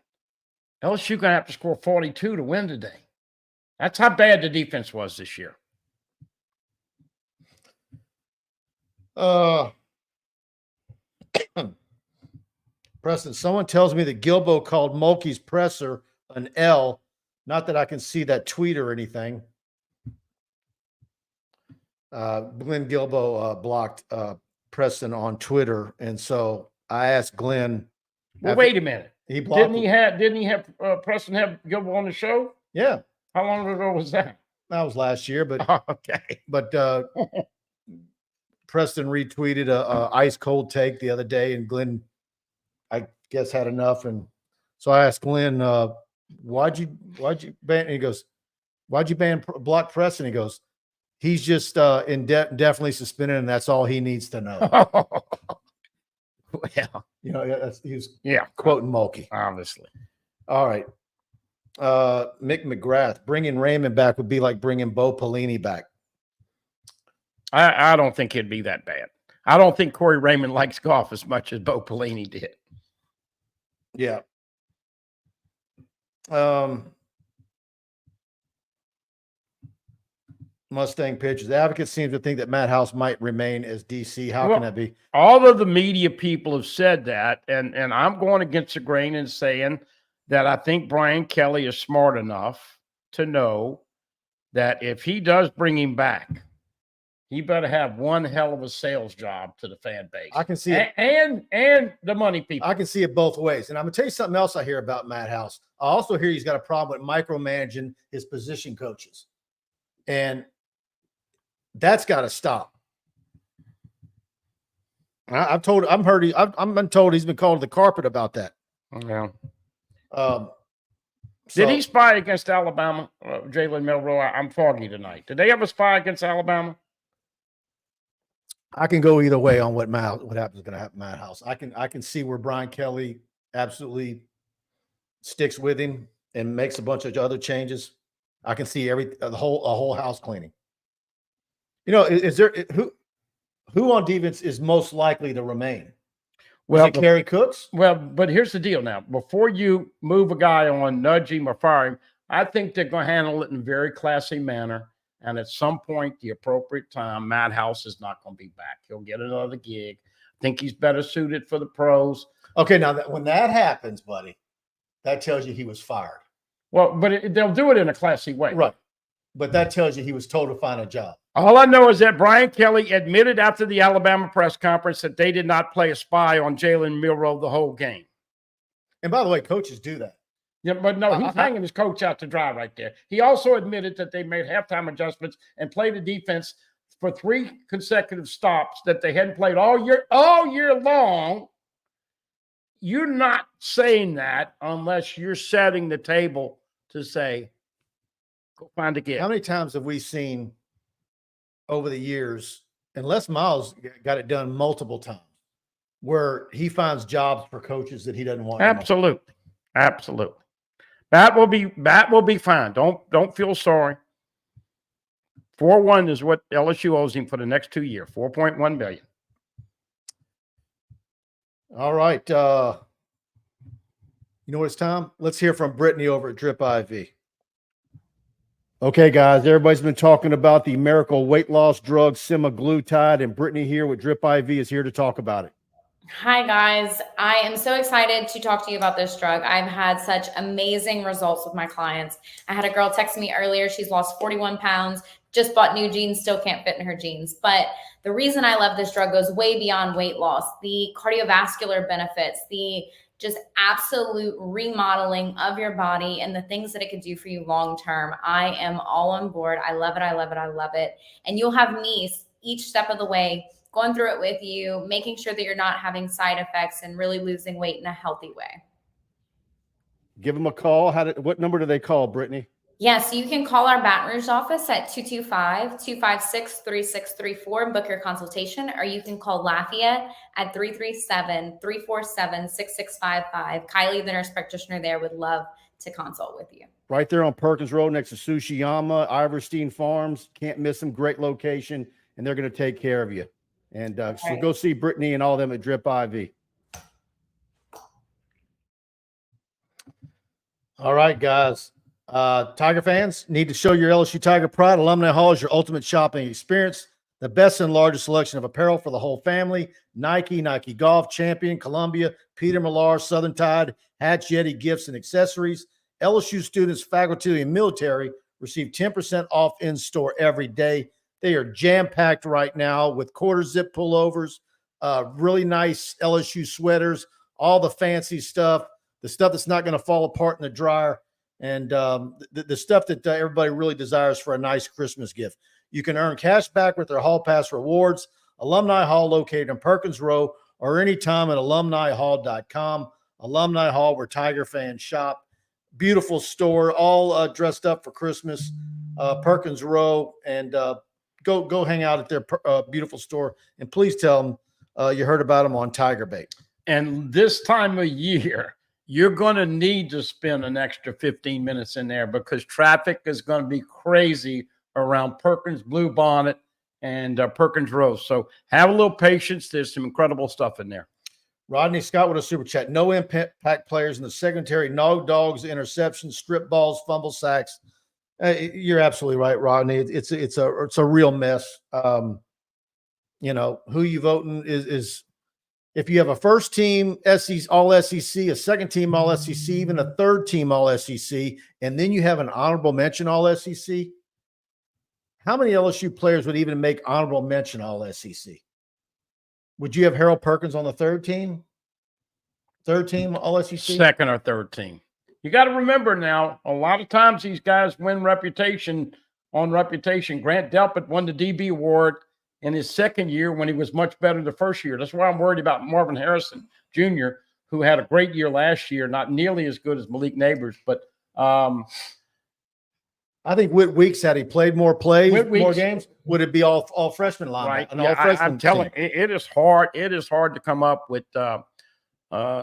LSU going to have to score 42 to win today? That's how bad the defense was this year. Preston, someone tells me that Gilbo called Mulkey's presser an L. Not that I can see that tweet or anything. Glenn Gilbo blocked Preston on Twitter, and so I asked Glenn. Well, wait a minute. He blocked. Didn't he have Preston have Gilbo on the show? Yeah. How long ago was that? That was last year, but okay. But Preston retweeted a ice cold take the other day, and Glenn, I guess, had enough, and so I asked Glenn, why'd you ban? And he goes, why'd you block Preston? He goes, he's just indefinitely suspended, and that's all he needs to know. Yeah, he was quoting Mulkey, obviously. All right. Mick McGrath, bringing Raymond back would be like bringing Bo Pelini back. I don't think it'd be that bad. I don't think Corey Raymond likes golf as much as Bo Pelini did. Yeah. Mustang pitchers. The Advocate seems to think that Matt House might remain as DC. How can that be? All of the media people have said that, and I'm going against the grain and saying that I think Brian Kelly is smart enough to know that if he does bring him back, he better have one hell of a sales job to the fan base. I can see it. And the money people. I can see it both ways. And I'm going to tell you something else I hear about Matt House. I also hear he's got a problem with micromanaging his position coaches. And that's got to stop. I've been told he's been called to the carpet about that. Yeah. So, Did he spy against Alabama, Jalen Milroe? I'm foggy tonight. Did they ever spy against Alabama? I can go either way on what happens going to happen to Matt House. I can see where Brian Kelly absolutely sticks with him and makes a bunch of other changes. I can see a whole house cleaning. You know, is there who on defense is most likely to remain? Well, is it Kerry Cooks? Well, but here's the deal now. Before you move a guy on, nudge him or fire him, I think they're going to handle it in a very classy manner. And at some point, the appropriate time, Matt House is not going to be back. He'll get another gig. I think he's better suited for the pros. Okay, now when that happens, buddy, that tells you he was fired. Well, but they'll do it in a classy way. Right. But that tells you he was told to find a job. All I know is that Brian Kelly admitted after the Alabama press conference that they did not play a spy on Jalen Milroe the whole game. And by the way, coaches do that. Yeah, but no, he's hanging his coach out to dry right there. He also admitted that they made halftime adjustments and played the defense for 3 consecutive stops that they hadn't played all year long. You're not saying that unless you're setting the table to say, go find a gig. How many times have we seen over the years, and Les Miles got it done multiple times, where he finds jobs for coaches that he doesn't want? Absolutely. Absolutely. That will be fine. Don't feel sorry. 4-1 is what LSU owes him for the next 2 years. $4.1 billion. All right. You know what it's time? Let's hear from Brittany over at Drip IV. Okay, guys, everybody's been talking about the miracle weight loss drug semaglutide, and Brittany here with Drip IV is here to talk about it. Hi, guys. I am so excited to talk to you about this drug. I've had such amazing results with my clients. I had a girl text me earlier. She's lost 41 pounds, just bought new jeans, still can't fit in her jeans. But the reason I love this drug goes way beyond weight loss. The cardiovascular benefits, the just absolute remodeling of your body and the things that it could do for you long term. I am all on board. I love it. I love it. I love it. And you'll have me each step of the way going through it with you, making sure that you're not having side effects and really losing weight in a healthy way. Give them a call. What number do they call, Brittany? Yes, you can call our Baton Rouge office at 225-256-3634 and book your consultation, or you can call Lafayette at 337-347-6655. Kylie, the nurse practitioner there, would love to consult with you. Right there on Perkins Road next to Sushiyama, Iverstein Farms. Can't miss them. Great location, and they're going to take care of you. And so go see Brittany and all of them at Drip IV. All right, guys. Tiger fans need to show your LSU Tiger pride. Alumni Hall is your ultimate shopping experience. The best and largest selection of apparel for the whole family. Nike, Nike Golf, Champion, Columbia, Peter Millar, Southern Tide, hats, Yeti, gifts, and accessories. LSU students, faculty, and military receive 10% off in-store every day. They are jam-packed right now with quarter-zip pullovers, really nice LSU sweaters, all the fancy stuff, the stuff that's not going to fall apart in the dryer, and the stuff that everybody really desires for a nice Christmas gift. You can earn cash back with their Hall Pass rewards. Alumni Hall located in Perkins Row or anytime at alumnihall.com. Alumni Hall, where Tiger fans shop. Beautiful store, all dressed up for Christmas. Perkins Row, and go hang out at their beautiful store, and please tell them you heard about them on TigerBait. And this time of year, you're going to need to spend an extra 15 minutes in there because traffic is going to be crazy around Perkins, Blue Bonnet, and Perkins Row. So have a little patience. There's some incredible stuff in there. Rodney Scott with a super chat. No impact players in the secondary. No dogs, interceptions, strip balls, fumble sacks. You're absolutely right, Rodney. It's a real mess. Who you voting is if you have a first team SEC, all SEC, a second team all SEC, even a third team all SEC, and then you have an honorable mention all SEC, how many LSU players would even make honorable mention all SEC? Would you have Harold Perkins on the third team? Third team all SEC? Second or third team. You got to remember now, a lot of times these guys win reputation on reputation. Grant Delpit won the DB award in his second year when he was much better the first year. That's why I'm worried about Marvin Harrison Jr., who had a great year last year, not nearly as good as Malik Neighbors, but I think Whit Weeks, had he played more more games, would it be all freshman line? Right. I'm telling you, it is hard. It is hard to come up with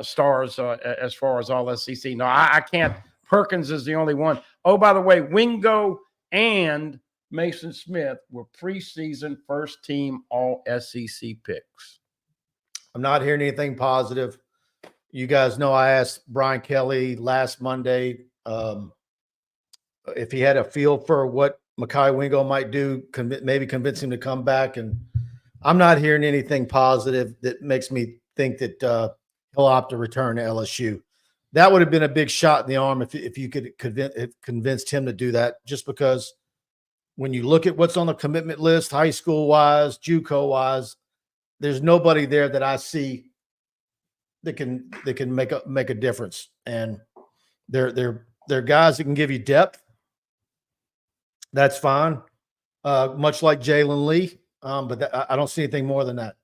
stars as far as all SEC. No, I can't. Perkins is the only one. Oh, by the way, Wingo and Mason Smith were preseason first team all SEC picks. I'm not hearing anything positive. You guys know I asked Brian Kelly last Monday if he had a feel for what Mekhi Wingo might do, maybe convince him to come back. And I'm not hearing anything positive that makes me think that he'll opt to return to LSU. That would have been a big shot in the arm if you could convinced him to do that, just because when you look at what's on the commitment list, high school wise, JUCO wise, there's nobody there that I see that can make a difference. And they're guys that can give you depth. That's fine. Much like Jalen Lee. But I don't see anything more than that.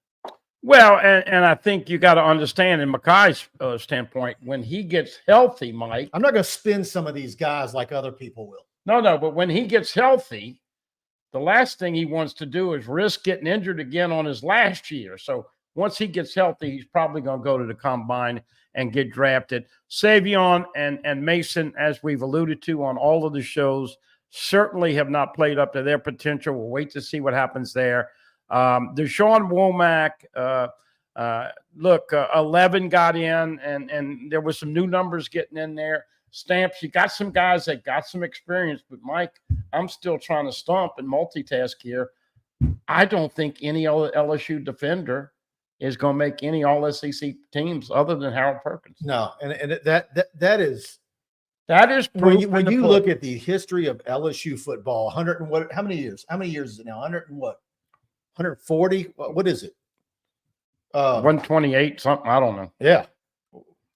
Well, and I think you got to understand in Mekhi's standpoint, when he gets healthy, Mike. I'm not going to spin some of these guys like other people will. No, but when he gets healthy, the last thing he wants to do is risk getting injured again on his last year. So once he gets healthy, he's probably going to go to the combine and get drafted. Savion and Mason, as we've alluded to on all of the shows, certainly have not played up to their potential. We'll wait to see what happens there. Deshaun Womack, 11 got in, and there was some new numbers getting in there. Stamps, you got some guys that got some experience, but Mike, I'm still trying to stomp and multitask here. I don't think any other LSU defender is going to make any all SEC teams other than Harold Perkins. No, and that is proof when you look at the history of LSU football. 100 and what? How many years? How many years is it now? 100 and what? 140? What is it? 128 something. I don't know. Yeah,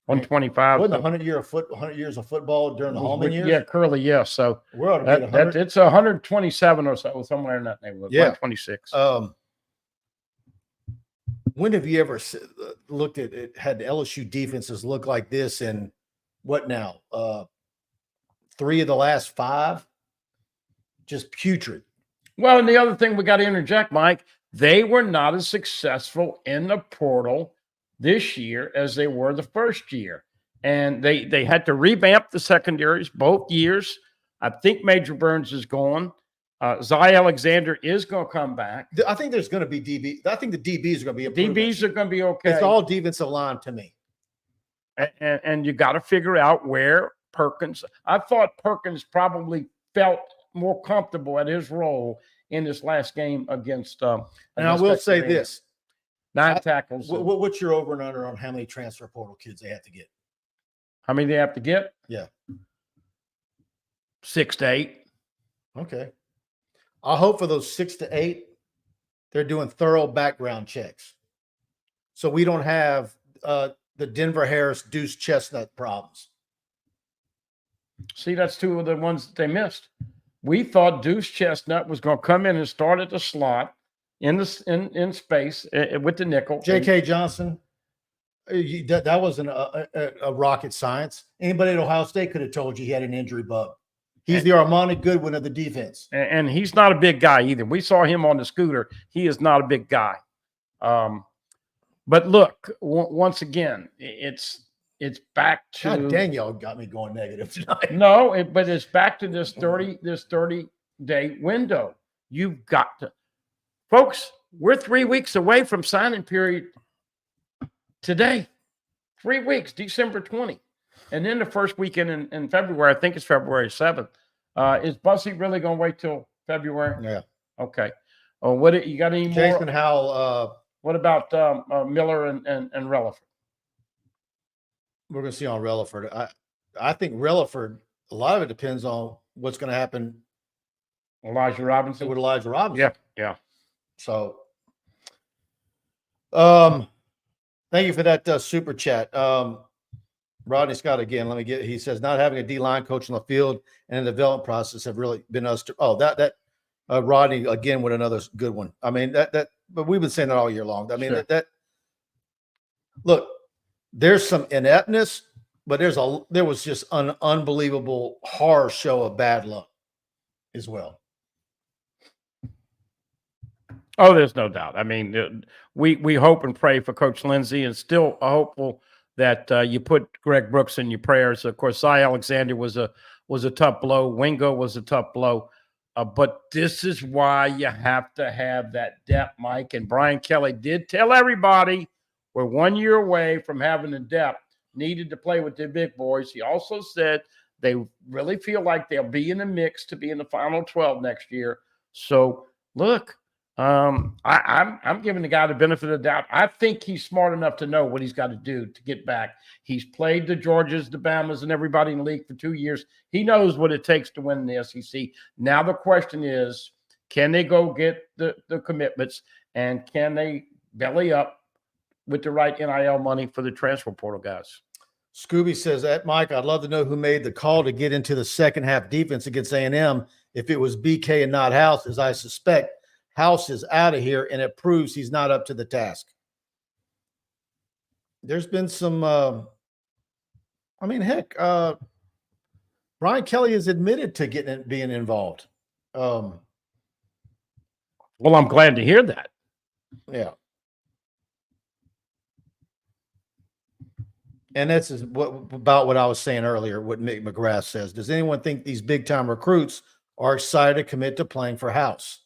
125. Wasn't 100 years of football during the Holman years? Yeah, Curly. Yes. So it's 127 or so, somewhere in that neighborhood. Yeah, 126. When have you ever looked at it? Had the LSU defenses look like this in what now? 3 of the last 5, just putrid. Well, and the other thing we got to interject, Mike, they were not as successful in the portal this year as they were the first year. And they had to revamp the secondaries both years. I think Major Burns is gone. Zy Alexander is going to come back. I think there's going to be DB. I think the DBs are going to be DBs are going to be okay. It's all defensive line to me. And you got to figure out where Perkins. I thought Perkins probably felt more comfortable at his role in this last game against. And I will say this: 9 tackles. What's your over and under on how many transfer portal kids they have to get? How many they have to get? Yeah, 6 to 8. Okay. I hope for those 6 to 8, they're doing thorough background checks, so we don't have the Denver Harris Deuce Chestnut problems. See, that's 2 of the ones that they missed. We thought Deuce Chestnut was going to come in and start at the slot in space with the nickel. J.K. Johnson, that wasn't a rocket science. Anybody at Ohio State could have told you he had an injury bug. He's the Armani Goodwin of the defense. And he's not a big guy either. We saw him on the scooter. He is not a big guy. But look, once again, it's back to. God dang, y'all got me going negative tonight. No, but it's back to this 30-day window. You've got to, folks. We're 3 weeks away from signing period today. 3 weeks, December 20, and then the first weekend in February. I think it's February 7th. Is Bussy really going to wait till February? Yeah. Okay. What you got any more? Jason Howell. What about Miller and Relaford? We're going to see on Relaford. I think Relaford, a lot of it depends on what's going to happen Elijah Robinson. with Elijah Robinson. Yeah. So, thank you for that super chat. Rodney Scott again. He says not having a D-line coach on the field and the development process have really been us. Rodney again with another good one. I mean but we've been saying that all year long. I mean Sure. Look, there's some ineptness, but there was just an unbelievable horror show of bad luck as well. Oh, there's no doubt. I mean, we hope and pray for Coach Lindsey, and still hopeful that you put Greg Brooks in your prayers. Of course, Cy Alexander was a tough blow. Wingo was a tough blow. But this is why you have to have that depth, Mike. And Brian Kelly did tell everybody we're 1 year away from having the depth needed to play with the big boys. He also said they really feel like they'll be in the mix to be in the final 12 next year. So, look, I'm giving the guy the benefit of the doubt. I think he's smart enough to know what he's got to do to get back. He's played the Georgias, the Bamas, and everybody in the league for 2 years. He knows what it takes to win the SEC. Now the question is, can they go get the commitments, and can they belly up with the right NIL money for the transfer portal guys? Scooby says, Mike, I'd love to know who made the call to get into the second half defense against A&M. If it was BK and not House, as I suspect, House is out of here, and it proves he's not up to the task. There's been some, Brian Kelly has admitted to being involved. Well, I'm glad to hear that. Yeah. And that's about what I was saying earlier, what Mick McGrath says. Does anyone think these big-time recruits are excited to commit to playing for House?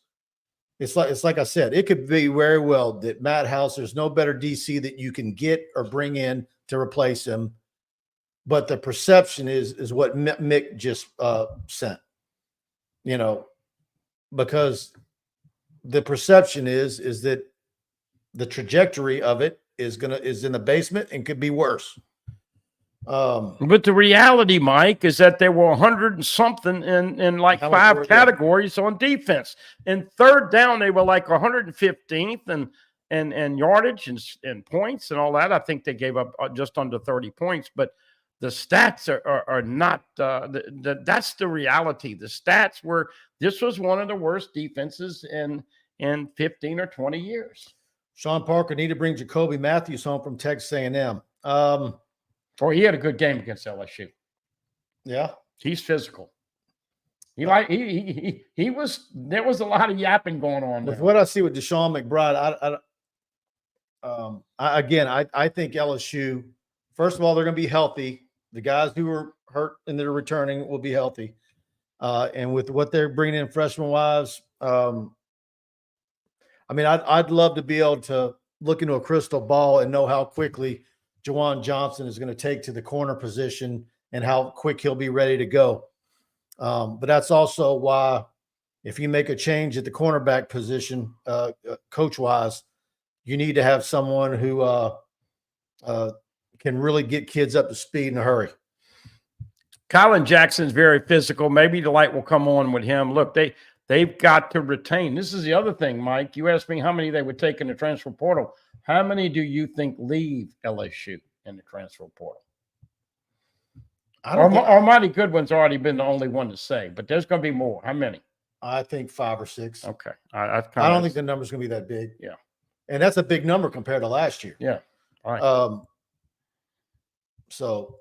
It's like I said, it could be very well that Matt House, there's no better DC that you can get or bring in to replace him. But the perception is what Mick just sent, because the perception is that the trajectory of it is in the basement and could be worse. But the reality, Mike, is that there were 100 and something in like 5 categories on defense. In third down, they were like 115th and yardage and points and all that. I think they gave up just under 30 points. But the stats are not. That's the reality. The stats were. This was one of the worst defenses in 15 or 20 years. Sean Parker need to bring Jacoby Matthews home from Texas A&M. He had a good game against LSU. Yeah, he's physical. He was. There was a lot of yapping going on with there. what I see with Deshaun McBride. I think LSU. First of all, they're going to be healthy. The guys who were hurt and they're returning will be healthy. And with what they're bringing in freshman-wise, I'd love to be able to look into a crystal ball and know how quickly Juwan Johnson is going to take to the corner position and how quick he'll be ready to go. But that's also why if you make a change at the cornerback position, coach-wise, you need to have someone who can really get kids up to speed in a hurry. Colin Jackson's very physical. Maybe the light will come on with him. Look, they've got to retain. This is the other thing, Mike. You asked me how many they would take in the transfer portal. How many do you think leave LSU in the transfer portal? Armani Goodwin's already been the only one to say, but there's going to be more. How many? I think 5 or 6. Okay. I don't think the number's going to be that big. Yeah. And that's a big number compared to last year. Yeah. All right. So,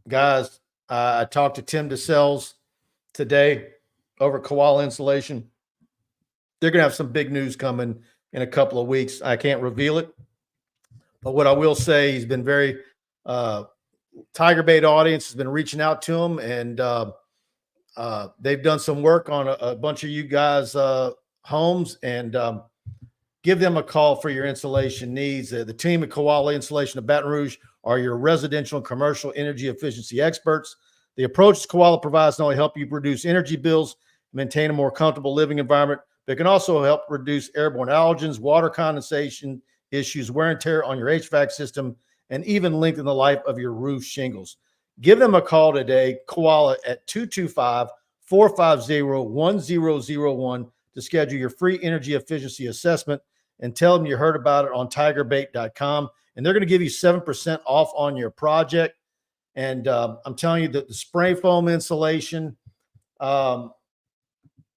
guys, I talked to Tim DeSales today over Koala Insulation. They're going to have some big news coming in a couple of weeks. I can't reveal it. But what I will say, he's been very TigerBait audience has been reaching out to him, and they've done some work on a bunch of you guys' homes, and give them a call for your insulation needs. The team at Koala Insulation of Baton Rouge are your residential and commercial energy efficiency experts. The approach Koala provides not only help you reduce energy bills, maintain a more comfortable living environment, but can also help reduce airborne allergens, water condensation issues, wear and tear on your HVAC system, and even lengthen the life of your roof shingles. Give them a call today, Koala, at 450-1001 to schedule your free energy efficiency assessment and tell them you heard about it on TigerBait.com. And they're going to give you 7% off on your project. And I'm telling you that the spray foam insulation,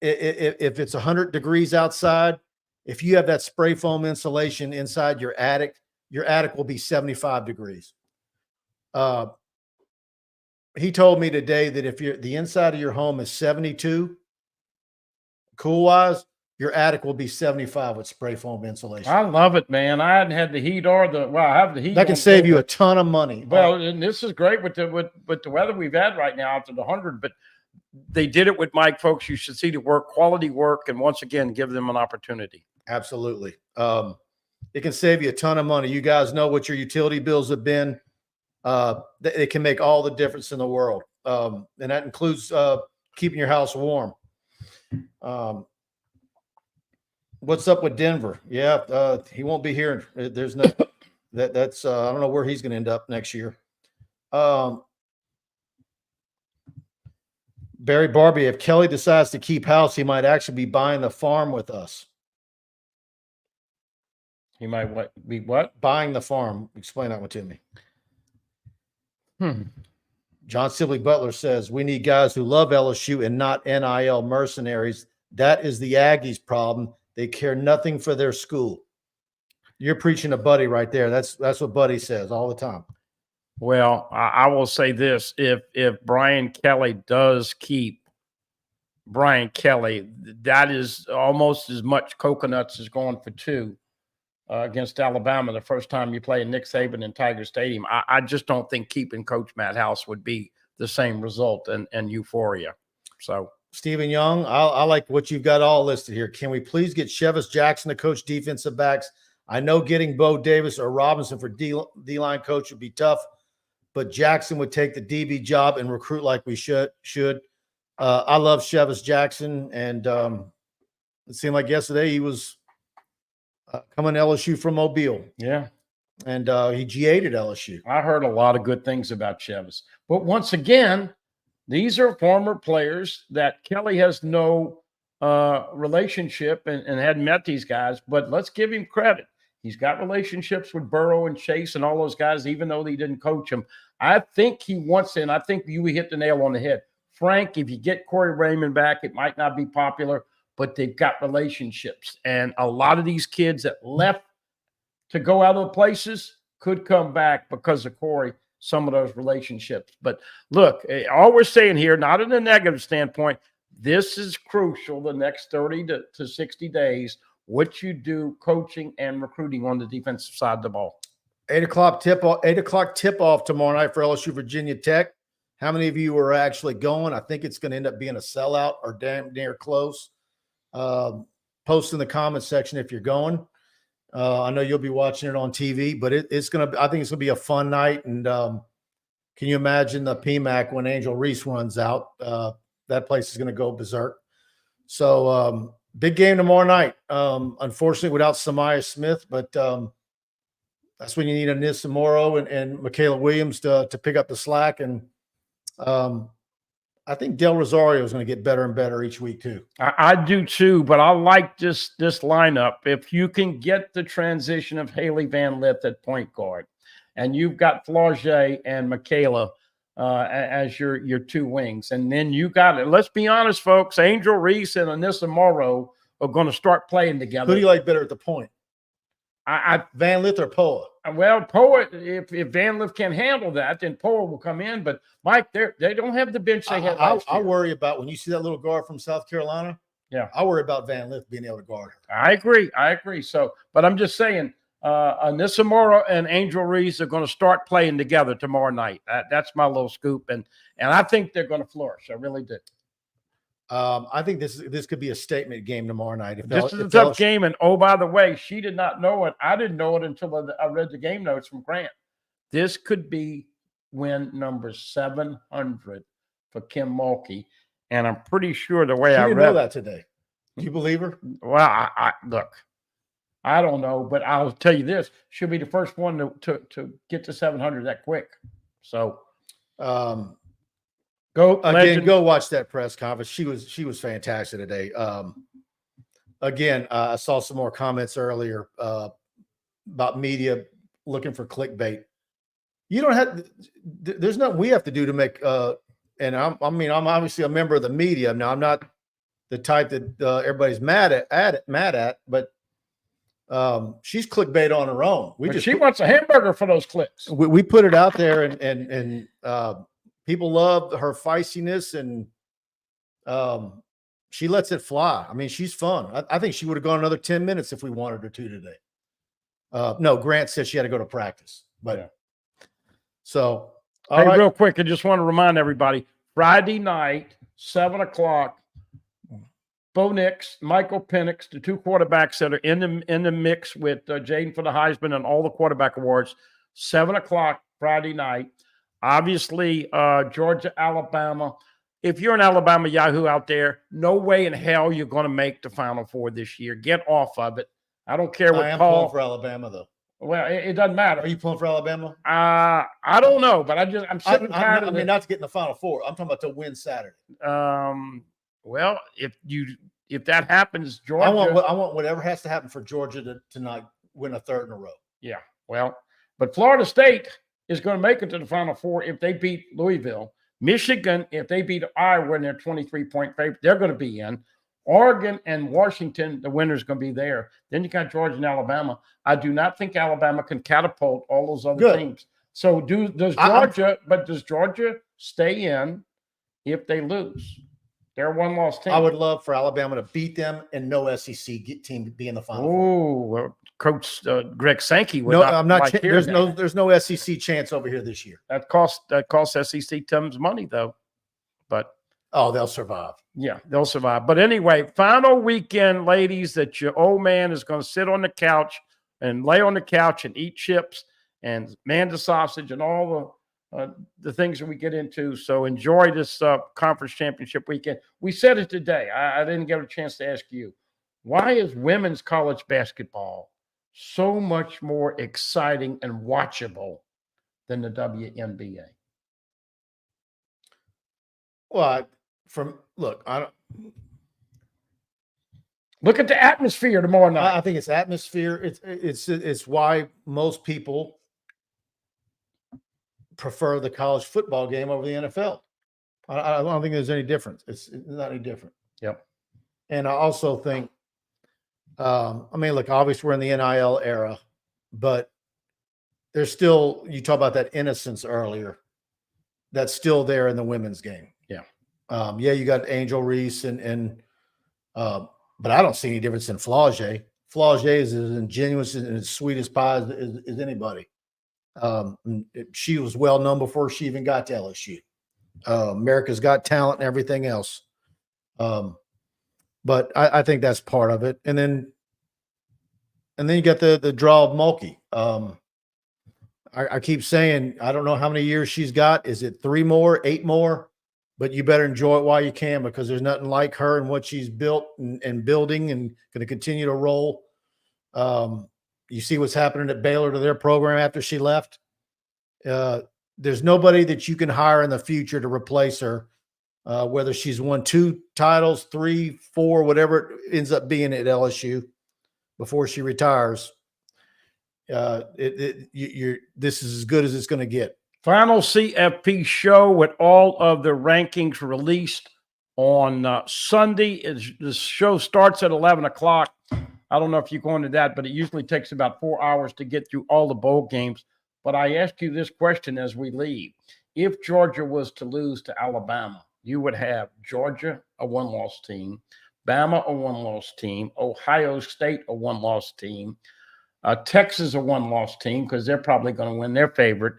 if it's 100 degrees outside, if you have that spray foam insulation inside your attic will be 75 degrees. He told me today that if the inside of your home is 72, cool wise, your attic will be 75 with spray foam insulation. I love it, man. I hadn't had the heat or I have the heat. That can save you a ton of money. Well, and this is great with the weather we've had right now up to the 100, but they did it with Mike, folks. You should see the work, quality work, and once again, give them an opportunity. Absolutely. It can save you a ton of money. You guys know what your utility bills have been. It can make all the difference in the world. And that includes keeping your house warm. What's up with Denver? Yeah, he won't be here. There's no that's I don't know where he's going to end up next year. Barry Barbie, if Kelly decides to keep house, he might actually be buying the farm with us. He might be what? Buying the farm. Explain that one to me. John Sibley Butler says, we need guys who love LSU and not NIL mercenaries. That is the Aggies' problem. They care nothing for their school. You're preaching to Buddy right there. That's what Buddy says all the time. Well, I will say this. If Brian Kelly does keep Brian Kelly, that is almost as much coconuts as going for two against Alabama the first time you play in Nick Saban in Tiger Stadium. I just don't think keeping Coach Matt House would be the same result and euphoria. So Stephen Young, I like what you've got all listed here. Can we please get Chevis Jackson to coach defensive backs? I know getting Bo Davis or Robinson for D-line coach would be tough, but Jackson would take the DB job and recruit like we should. I love Chevis Jackson, and it seemed like yesterday he was coming to LSU from Mobile. Yeah. And he GA'd at LSU. I heard a lot of good things about Chevis. But once again, these are former players that Kelly has no relationship and hadn't met these guys, but let's give him credit. He's got relationships with Burrow and Chase and all those guys, even though he didn't coach them. I think he wants in. I think you hit the nail on the head. Frank, if you get Corey Raymond back, it might not be popular, but they've got relationships. And a lot of these kids that left to go other places could come back because of Corey, some of those relationships. But look, all we're saying here, not in a negative standpoint, this is crucial the next 30 to 60 days, what you do coaching and recruiting on the defensive side of the ball. 8 o'clock tip-off tomorrow night for LSU Virginia Tech. How many of you are actually going? I think it's going to end up being a sellout or damn near close. Post in the comment section if you're going. I know you'll be watching it on TV, but I think it's going to be a fun night. And can you imagine the PMAC when Angel Reese runs out? That place is going to go berserk. So big game tomorrow night. Unfortunately, without Samaya Smith, but that's when you need Anissa Morrow and Michaela Williams to pick up the slack. And I think Del Rosario is going to get better and better each week too. I do too, but I like this lineup. If you can get the transition of Haley Van Lith at point guard, and you've got Flaugier and Michaela as your two wings, and then you got it. Let's be honest, folks. Angel Reese and Anissa Morrow are going to start playing together. Who do you like better at the point? Van Lith or Poa? Well, Poa, if Van Lith can handle that, then Poa will come in. But, Mike, they don't have the bench they had last year. I worry about when you see that little guard from South Carolina. Yeah. I worry about Van Lith being able to guard her. I agree. So, but I'm just saying, Anissa Morrow and Angel Reese are going to start playing together tomorrow night. That's my little scoop. And I think they're going to flourish. I really do. I think this could be a statement game tomorrow night. This is a tough game. And, oh, by the way, she did not know it. I didn't know it until I read the game notes from Grant. This could be win number 700 for Kim Mulkey. And I'm pretty sure the way I read know that today. Do you believe her? Well, I look, I don't know, but I'll tell you this. She'll be the first one to get to 700 that quick. So go Go Again, legend. go watch that press conference. She was fantastic today. Again, I saw some more comments earlier about media looking for clickbait. You don't have. There's nothing we have to do to make. And I'm obviously a member of the media. Now I'm not the type that everybody's mad at, but she's clickbait on her own. She wants a hamburger for those clicks. We put it out there, and people love her feistiness, and she lets it fly. I mean, she's fun. I think she would have gone another 10 minutes if we wanted her to today. No, Grant said she had to go to practice, but. Yeah. So, hey, right. Real quick, I just want to remind everybody, Friday night, 7 o'clock, Bo Nix, Michael Penix, the two quarterbacks that are in the mix with Jaden for the Heisman and all the quarterback awards, 7 o'clock Friday night. Obviously, Georgia, Alabama. If you're an Alabama Yahoo out there, no way in hell you're going to make the Final Four this year. Get off of it. I don't care what I am pulling for Alabama, though. Well, it doesn't matter. Are you pulling for Alabama? I don't know, but I'm sitting tired of it. I mean, not to get in the Final Four. I'm talking about to win Saturday. Well, if that happens, Georgia. I want whatever has to happen for Georgia to not win a third in a row. Yeah, well, but Florida State is going to make it to the Final Four if they beat Louisville. Michigan, if they beat Iowa and they're 23-point favorite, they're going to be in. Oregon and Washington, the winner's going to be there. Then you got Georgia and Alabama. I do not think Alabama can catapult all those other teams. So does Georgia stay in if they lose? They're a one-loss team. I would love for Alabama to beat them and no SEC team to be in the Final Four. Oh, Coach Greg Sankey would no, not. I'm not. There's no SEC chance over here this year. That costs SEC teams money though, but. Oh, they'll survive. Yeah, they'll survive. But anyway, final weekend, ladies, that your old man is going to sit on the couch and lay on the couch and eat chips and Manda sausage and all the things that we get into. So enjoy this conference championship weekend. We said it today. I didn't get a chance to ask you. Why is women's college basketball so much more exciting and watchable than the WNBA? Well, look at the atmosphere tomorrow night. I think it's atmosphere. It's why most people prefer the college football game over the NFL. I don't think there's any difference. It's not any different. Yep. And I also think, look, obviously we're in the NIL era, but there's still, you talk about that innocence earlier, that's still there in the women's game. Yeah. You got Angel Reese but I don't see any difference in Flaugier. Flaugier is as ingenuous and as sweet as pie as anybody. She was well known before she even got to LSU. America's Got Talent and everything else. But I think that's part of it. And then you got the draw of Mulkey. I keep saying, I don't know how many years she's got. Is it 3 more, 8 more? But you better enjoy it while you can, because there's nothing like her and what she's built and building and going to continue to roll. You see what's happening at Baylor to their program after she left. There's nobody that you can hire in the future to replace her, whether she's won 2 titles, 3, 4, whatever it ends up being at LSU before she retires. This is as good as it's going to get. Final CFP show with all of the rankings released on Sunday. The show starts at 11 o'clock. I don't know if you go into that, but it usually takes about 4 hours to get through all the bowl games. But I ask you this question as we leave. If Georgia was to lose to Alabama, you would have Georgia, a 1-loss team, Bama, a 1-loss team, Ohio State, a 1-loss team, Texas, a 1-loss team, because they're probably going to win their favorite.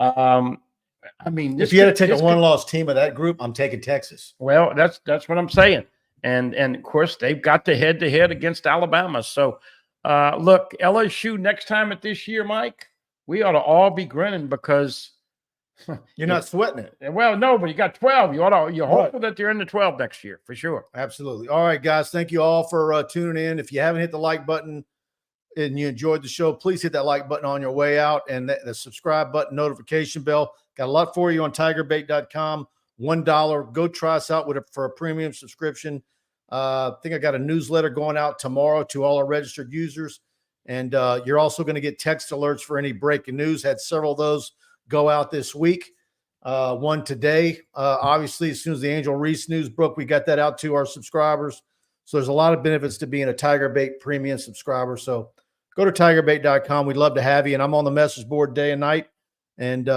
If you had to take a 1-loss team of that group, I'm taking Texas. Well, that's what I'm saying. And of course, they've got the head-to-head against Alabama. So, look, LSU next time at this year, Mike, we ought to all be grinning because you're not sweating it. Well, no, but you got 12. You're hopeful that they're in the 12 next year for sure. Absolutely. All right, guys. Thank you all for tuning in. If you haven't hit the like button and you enjoyed the show, please hit that like button on your way out and the subscribe button, notification bell. Got a lot for you on TigerBait.com. $1. Go try us out for a premium subscription. I think I got a newsletter going out tomorrow to all our registered users. And you're also going to get text alerts for any breaking news. Had several of those go out this week. One today. Obviously, as soon as the Angel Reese news broke, we got that out to our subscribers. So there's a lot of benefits to being a TigerBait premium subscriber. So go to TigerBait.com. We'd love to have you. And I'm on the message board day and night. And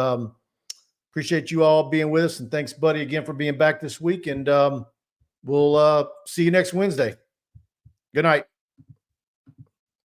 appreciate you all being with us. And thanks, Buddy, again for being back this week. And we'll see you next Wednesday. Good night.